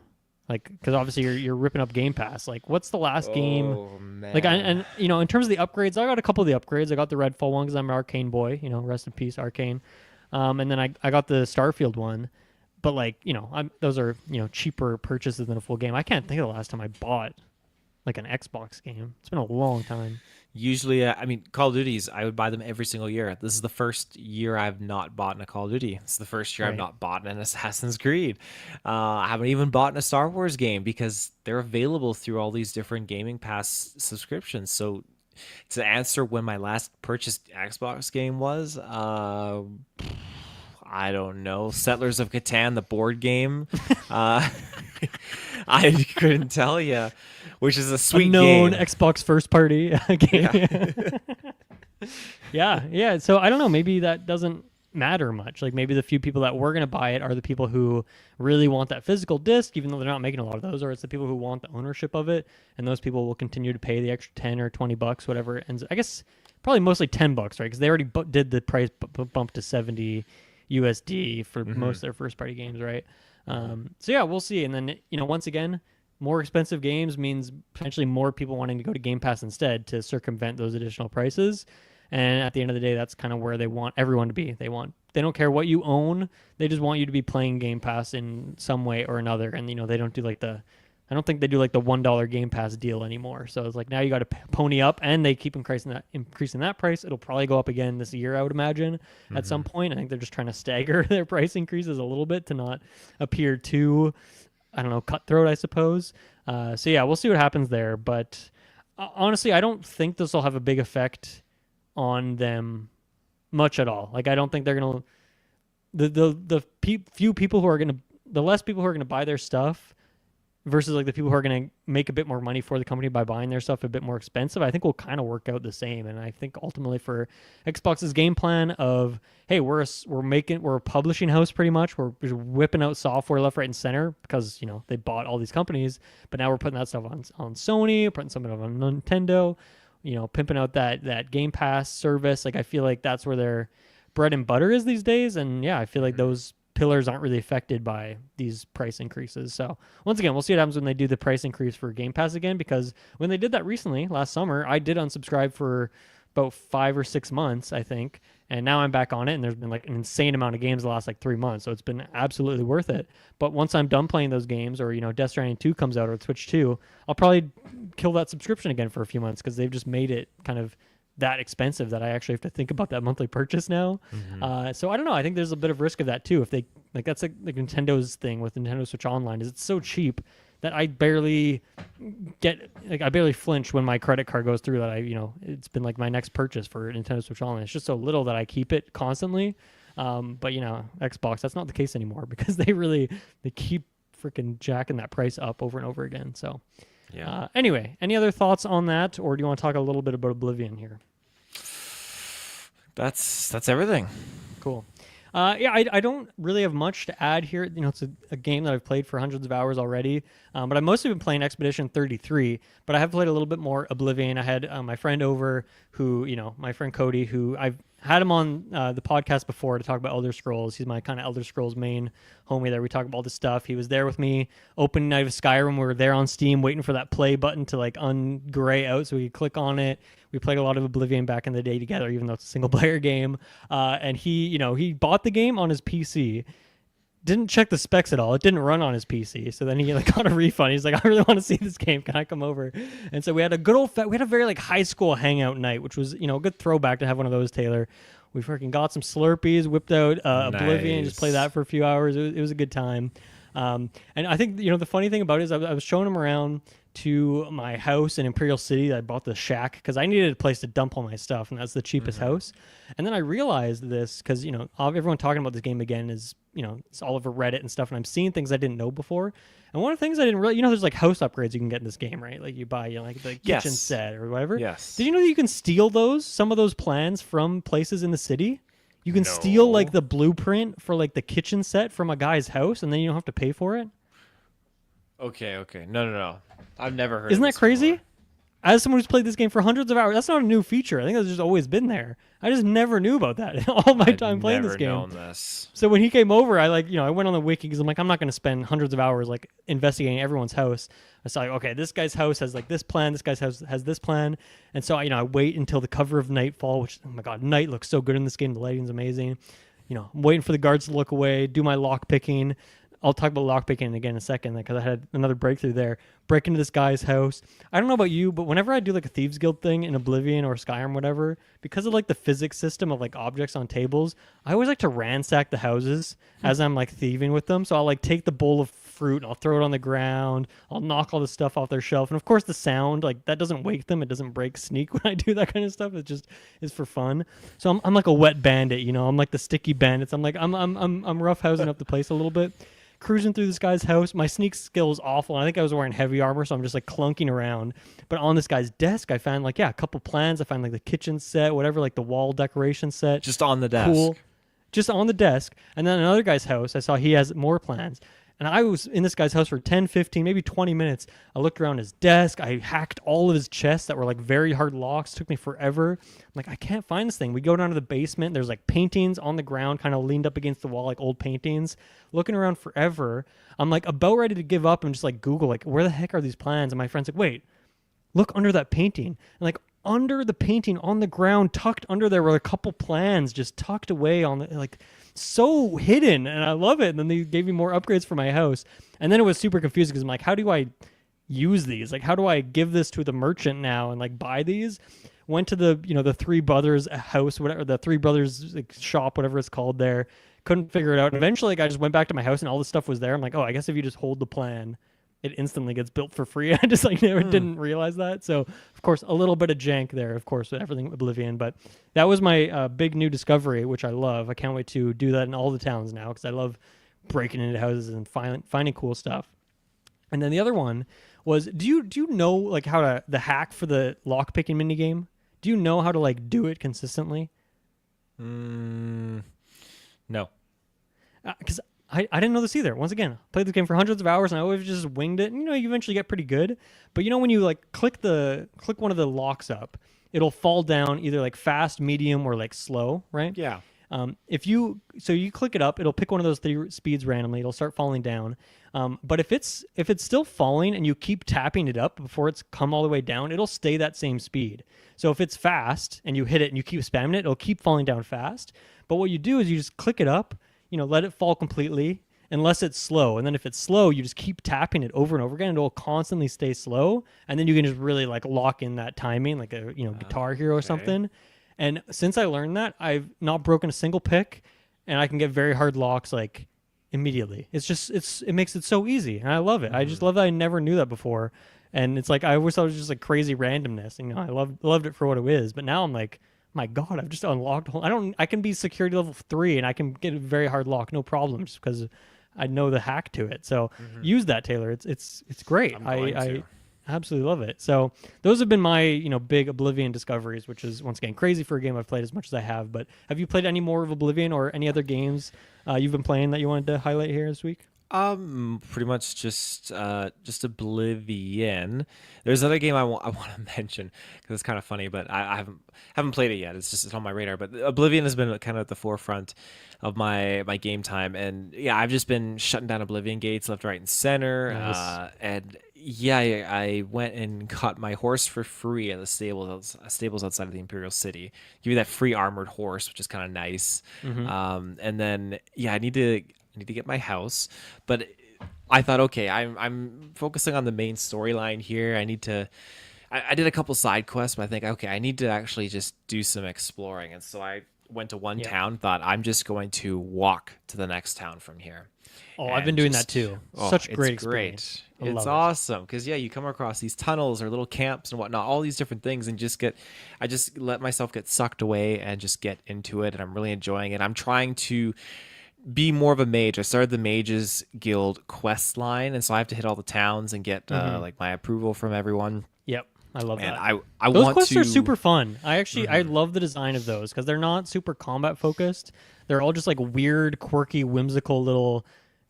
Like, because obviously you're ripping up Game Pass. Like, what's the last game? Man. Like, and in terms of the upgrades, I got a couple of the upgrades. I got the Redfall one because I'm an Arcane boy. Rest in peace, Arcane. And then I got the Starfield one. But like, those are cheaper purchases than a full game. I can't think of the last time I bought like an Xbox game. It's been a long time. Usually, Call of Duties, I would buy them every single year. This is the first year I've not bought a Call of Duty. It's the first year I've not bought an Assassin's Creed. I haven't even bought a Star Wars game because they're available through all these different Gaming Pass subscriptions. So to answer when my last purchased Xbox game was, I don't know. Settlers of Catan, the board game. I couldn't tell you, which is a sweet unknown game. Xbox first party game. Yeah. Yeah. So I don't know. Maybe that doesn't matter much. Like maybe the few people that were going to buy it are the people who really want that physical disc, even though they're not making a lot of those, or it's the people who want the ownership of it, and those people will continue to pay the extra 10 or 20 bucks, whatever. And I guess probably mostly 10 bucks, right? Because they already did the price bump to 70 USD for most of their first party games, right? So yeah, we'll see. And then, once again, more expensive games means potentially more people wanting to go to Game Pass instead to circumvent those additional prices. And at the end of the day, that's kind of where they want everyone to be. They don't care what you own. They just want you to be playing Game Pass in some way or another. And, they don't do I don't think they do like the $1 Game Pass deal anymore. So it's like now you got to pony up, and they keep increasing that price. It'll probably go up again this year, I would imagine, at some point. I think they're just trying to stagger their price increases a little bit to not appear too, I don't know, cutthroat, I suppose. So yeah, we'll see what happens there. But honestly, I don't think this will have a big effect on them much at all. Like I don't think they're gonna the few people who are gonna the less people who are gonna buy their stuff versus like the people who are gonna make a bit more money for the company by buying their stuff a bit more expensive, I think will kind of work out the same. And I think ultimately for Xbox's game plan of, hey, we're a publishing house pretty much. We're just whipping out software left, right, and center because they bought all these companies, but now we're putting that stuff on Sony, putting some of it on Nintendo. Pimping out that Game Pass service. Like I feel like that's where their bread and butter is these days. And yeah, I feel like those pillars aren't really affected by these price increases. So once again, we'll see what happens when they do the price increase for Game Pass again, because when they did that recently, last summer, I did unsubscribe for about 5 or 6 months, I think. And now I'm back on it, and there's been like an insane amount of games the last like 3 months. So it's been absolutely worth it. But once I'm done playing those games, or, Death Stranding 2 comes out, or Switch 2, I'll probably kill that subscription again for a few months because they've just made it kind of that expensive that I actually have to think about that monthly purchase now. So I don't know. I think there's a bit of risk of that too. If they that's like Nintendo's thing with Nintendo Switch Online is it's so cheap that I barely flinch when my credit card goes through that it's been like my next purchase for Nintendo Switch Online. It's just so little that I keep it constantly. But Xbox, that's not the case anymore because they keep freaking jacking that price up over and over again. So yeah. Anyway, any other thoughts on that, or do you want to talk a little bit about Oblivion here? That's everything. Cool. Yeah, I don't really have much to add here. It's a game that I've played for hundreds of hours already, but I've mostly been playing Expedition 33, but I have played a little bit more Oblivion. I had my friend over who, my friend Cody, who I've had him on the podcast before to talk about Elder Scrolls. He's my kind of Elder Scrolls main homie there. We talk about all this stuff. He was there with me opening night of Skyrim. We were there on Steam waiting for that play button to like ungray out so we could click on it. We played a lot of Oblivion back in the day together, even though it's a single player game. And he bought the game on his PC. Didn't check the specs at all. It didn't run on his PC. So then he got a refund. He's like, I really want to see this game. Can I come over? And so we had a we had a very like high school hangout night, which was, a good throwback to have one of those, Taylor. We freaking got some Slurpees, whipped out Oblivion, just played that for a few hours. It was a good time. And I think, the funny thing about it is I was showing him around to my house in Imperial City. I bought the shack because I needed a place to dump all my stuff, and that's the cheapest house. And then I realized this because, everyone talking about this game again is, it's all over Reddit and stuff, and I'm seeing things I didn't know before. And one of the things I didn't really, there's like house upgrades you can get in this game, right? Like you buy, like the kitchen set or whatever. Yes. Did you know that you can steal some of those plans from places in the city? You can steal like the blueprint for like the kitchen set from a guy's house, and then you don't have to pay for it. Okay. No. I've never heard. Isn't of that this crazy? before. As someone who's played this game for hundreds of hours, that's not a new feature. I think that's just always been there. I just never knew about that all my time playing this game. Never known this. So when he came over, I I went on the wiki because I'm like, I'm not going to spend hundreds of hours like investigating everyone's house. I saw okay, this guy's house has like this plan, this guy's house has this plan, and so I wait until the cover of Nightfall, which oh my god, night looks so good in this game. The lighting's amazing. I'm waiting for the guards to look away, do my lock picking. I'll talk about lockpicking again in a second because I had another breakthrough there. Break into this guy's house. I don't know about you, but whenever I do like a Thieves Guild thing in Oblivion or Skyrim, whatever, because of like the physics system of like objects on tables, I always like to ransack the houses as I'm like thieving with them. So I'll like take the bowl of fruit and I'll throw it on the ground. I'll knock all the stuff off their shelf. And of course the sound, like that doesn't wake them. It doesn't break sneak when I do that kind of stuff. It just is for fun. So I'm like a wet bandit, I'm like the sticky bandits. I'm like, I'm roughhousing up the place a little bit. Cruising through this guy's house. My sneak skill is awful. I think I was wearing heavy armor, so I'm just like clunking around. But on this guy's desk, I found a couple plans. I found like the kitchen set, whatever, like the wall decoration set. Just on the desk. Cool. just on the desk. And then another guy's house, I saw he has more plans. And I was in this guy's house for 10, 15, maybe 20 minutes. I looked around his desk. I hacked all of his chests that were like very hard locks. It took me forever. I'm like, I can't find this thing. We go down to the basement. There's like paintings on the ground, kind of leaned up against the wall, like old paintings. Looking around forever. I'm like about ready to give up and just like Google, like, where the heck are these plans? And my friend's like, wait, look under that painting. And like under the painting on the ground, tucked under there were a couple plans just tucked away on the, like, so hidden, and I love it. And then they gave me more upgrades for my house, and then it was super confusing because I'm like, how do I use these? Like, how do I give this to the merchant now and like buy these? Went to the the Three Brothers house, whatever, the Three Brothers like, shop, whatever it's called there. Couldn't figure it out. And eventually, like, I just went back to my house and all the stuff was there. I'm like, oh, I guess if you just hold the plan, it instantly gets built for free. I just like never didn't realize that. So of course a little bit of jank there, of course, with everything Oblivion, but that was my big new discovery, which I love. I can't wait to do that in all the towns now because I love breaking into houses and finding cool stuff. And then the other one was, do you know like how to the hack for the lock picking mini game? Do you know how to like do it consistently? No. Because I didn't know this either. Once again, played this game for hundreds of hours and I always just winged it. And, you eventually get pretty good. But when you like click one of the locks up, it'll fall down either like fast, medium, or like slow, right? Yeah. If you click it up, it'll pick one of those three speeds randomly. It'll start falling down. But if it's still falling and you keep tapping it up before it's come all the way down, it'll stay that same speed. So if it's fast and you hit it and you keep spamming it, it'll keep falling down fast. But what you do is you just click it up, let it fall completely unless it's slow. And then if it's slow, you just keep tapping it over and over again and it'll constantly stay slow. And then you can just really like lock in that timing, like a, Guitar Hero or something. And since I learned that, I've not broken a single pick and I can get very hard locks like immediately. It makes it so easy. And I love it. I just love that I never knew that before. And it's like, I always thought it was just like crazy randomness. And, I loved it for what it is. But now I'm like, my God, I've just unlocked. I can be security level 3 and I can get a very hard lock, no problem, just because I know the hack to it. So use that, Taylor. It's great. I absolutely love it. So those have been my big Oblivion discoveries, which is once again crazy for a game I've played as much as I have. But have you played any more of Oblivion or any other games you've been playing that you wanted to highlight here this week? Pretty much just Oblivion. There's another game I want to mention because it's kind of funny, but I haven't played it yet. It's on my radar. But Oblivion has been kind of at the forefront of my game time, and yeah, I've just been shutting down Oblivion gates left, right, and center. Nice. And yeah, I went and got my horse for free at the stables outside of the Imperial City. Give you that free armored horse, which is kind of nice. And then yeah, I need to get my house, but I thought, okay, I'm focusing on the main storyline here. I did a couple side quests, but I think, okay, I need to actually just do some exploring. And so I went to one town, thought I'm just going to walk to the next town from here. Oh, I've been doing that too. Such a great experience. It's awesome because yeah, you come across these tunnels or little camps and whatnot, all these different things, and I just let myself get sucked away and just get into it, and I'm really enjoying it. I'm trying to be more of a mage. I started the Mages Guild quest line, and so I have to hit all the towns and get like my approval from everyone. Yep, I love that. I those want quests to... are super fun. I love the design of those because they're not super combat focused. They're all just like weird, quirky, whimsical little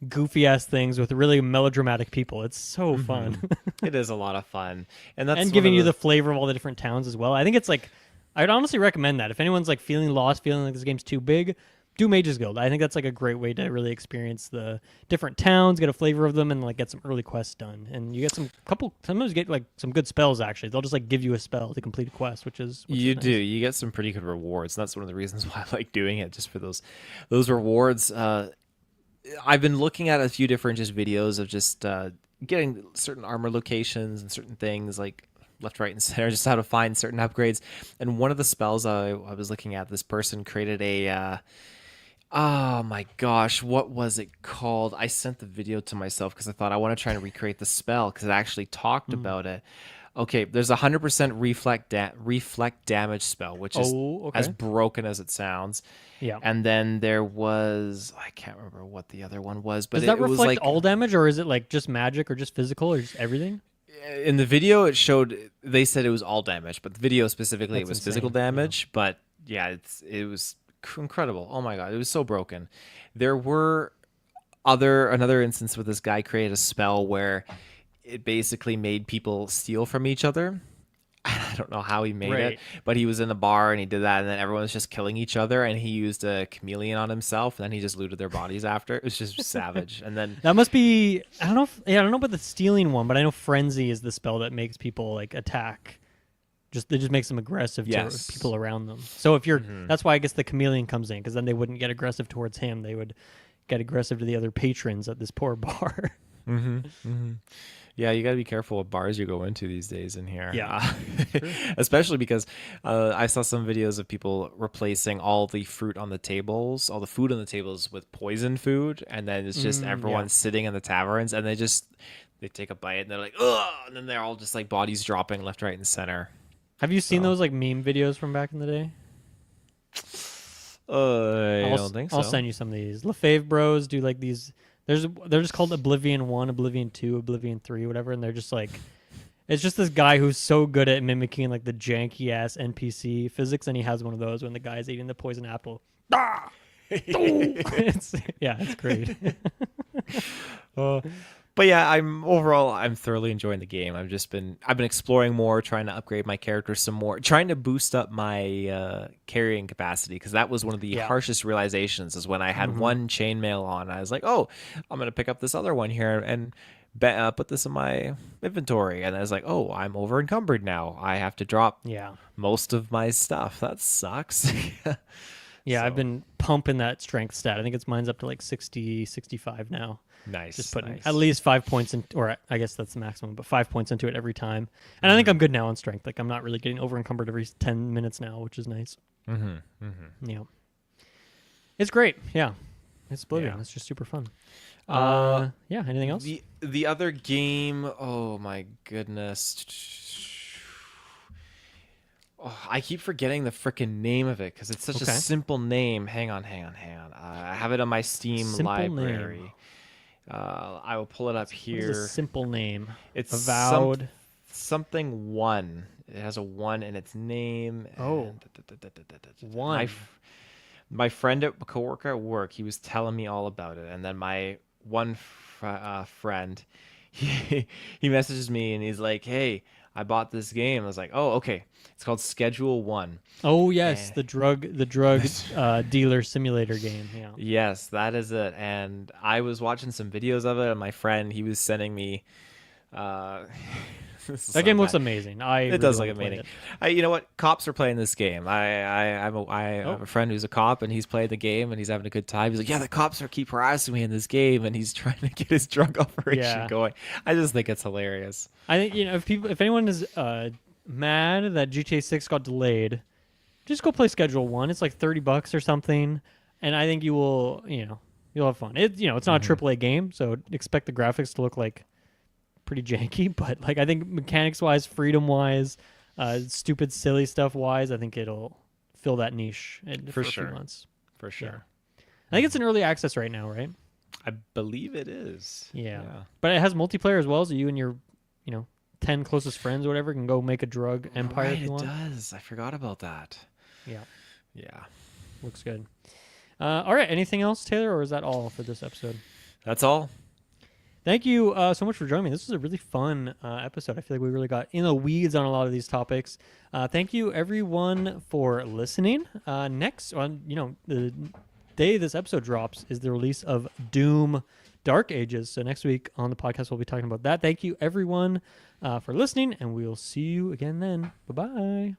goofy ass things with really melodramatic people. It's so fun. It is a lot of fun, and giving you the flavor of all the different towns as well. I think it's like, I'd honestly recommend that if anyone's like feeling lost, feeling like this game's too big, do Mages Guild. I think that's like a great way to really experience the different towns, get a flavor of them, and like get some early quests done. And you get sometimes get like some good spells actually. They'll just like give you a spell to complete a quest, which is nice. You get some pretty good rewards. And that's one of the reasons why I like doing it, just for those rewards. I've been looking at a few different just videos of just getting certain armor locations and certain things like left, right, and center, just how to find certain upgrades. And one of the spells I was looking at, this person created a oh my gosh, what was it called? I sent the video to myself because I thought I want to try and recreate the spell because it actually talked about it. Okay, there's 100% reflect damage spell, which is as broken as it sounds. Yeah. And then there was, I can't remember what the other one was, but does that it was reflect like all damage, or is it like just magic, or just physical, or just everything? In the video, they said it was all damage, but the video specifically, it was physical damage. Yeah. But yeah, it was incredible. Oh my god, it was so broken. There were another instance where this guy created a spell where it basically made people steal from each other. I don't know how he made it, Right. but he was in a bar and he did that, and then everyone was just killing each other, and he used a chameleon on himself, and then he just looted their bodies after. It was just savage. And then That must be. I don't know. I don't know about the stealing one, but I know frenzy is the spell that makes people like attack. It just makes them aggressive Yes. to people around them. So if you're, that's why I guess the chameleon comes in, because then they wouldn't get aggressive towards him. They would get aggressive to the other patrons at this poor bar. yeah, you got to be careful what bars you go into these days in here. Yeah. Especially because I saw some videos of people replacing all the fruit on the tables, all the food on the tables with poison food, and then it's just everyone sitting in the taverns, and they take a bite and they're like, ugh, and then they're all just like bodies dropping left, right, and center. Have you seen those like meme videos from back in the day? I don't think so. I'll send you some of these. LaFave Bros do like these. They're just called Oblivion 1, Oblivion 2, Oblivion 3, whatever, and they're just like, it's just this guy who's so good at mimicking like the janky ass NPC physics, and he has one of those when the guy's eating the poison apple. Ah! It's great. But yeah, I'm thoroughly enjoying the game. I've been exploring more, trying to upgrade my character some more, trying to boost up my carrying capacity, because that was one of the harshest realizations, is when I had one chainmail on. I was like, oh, I'm gonna pick up this other one here and put this in my inventory, and I was like, oh, I'm over encumbered now. I have to drop most of my stuff. That sucks. Yeah, I've been pumping that strength stat. I think mine's up to like 60, 65 now. Nice. Just putting at least 5 points in, or I guess that's the maximum, but 5 points into it every time. And I think I'm good now on strength. Like I'm not really getting over encumbered every 10 minutes now, which is nice. Yeah. It's great. Yeah. It's Oblivion. It's just super fun. Anything else? The other game, oh my goodness. Oh, I keep forgetting the freaking name of it because it's such a simple name. Hang on. I have it on my Steam library. Name. I will pull it up here. It's a simple name. It's Avowed. Something one. It has a one in its name. Oh. One. My friend a coworker at work, he was telling me all about it, and then my one friend, he messages me and he's like, "Hey, I bought this game." I was like, "Oh, okay." It's called Schedule 1. Oh yes, the drug dealer simulator game. Yeah. Yes, that is it. And I was watching some videos of it, and my friend, he was sending me. That game looks amazing. It does look amazing. You know what? Cops are playing this game. I have a friend who's a cop, and he's playing the game, and he's having a good time. He's like, "Yeah, the cops keep harassing me in this game," and he's trying to get his drug operation going. I just think it's hilarious. I think if anyone is mad that GTA 6 got delayed, just go play Schedule 1. It's like $30 or something, and I think you'll have fun. It's not a AAA game, so expect the graphics to look like pretty janky, but like I think mechanics wise, freedom wise, stupid silly stuff wise, I think it'll fill that niche for a few months. For sure. Yeah. I think it's in early access right now, right? I believe it is. Yeah. But it has multiplayer as well, so you and your 10 closest friends or whatever can go make a drug empire if you want. It does. I forgot about that. Yeah. Looks good. All right, anything else, Taylor, or is that all for this episode? That's all. Thank you so much for joining me. This was a really fun episode. I feel like we really got in the weeds on a lot of these topics. Thank you, everyone, for listening. Next, the day this episode drops is the release of Doom Dark Ages. So next week on the podcast, we'll be talking about that. Thank you, everyone, for listening, and we'll see you again then. Bye-bye.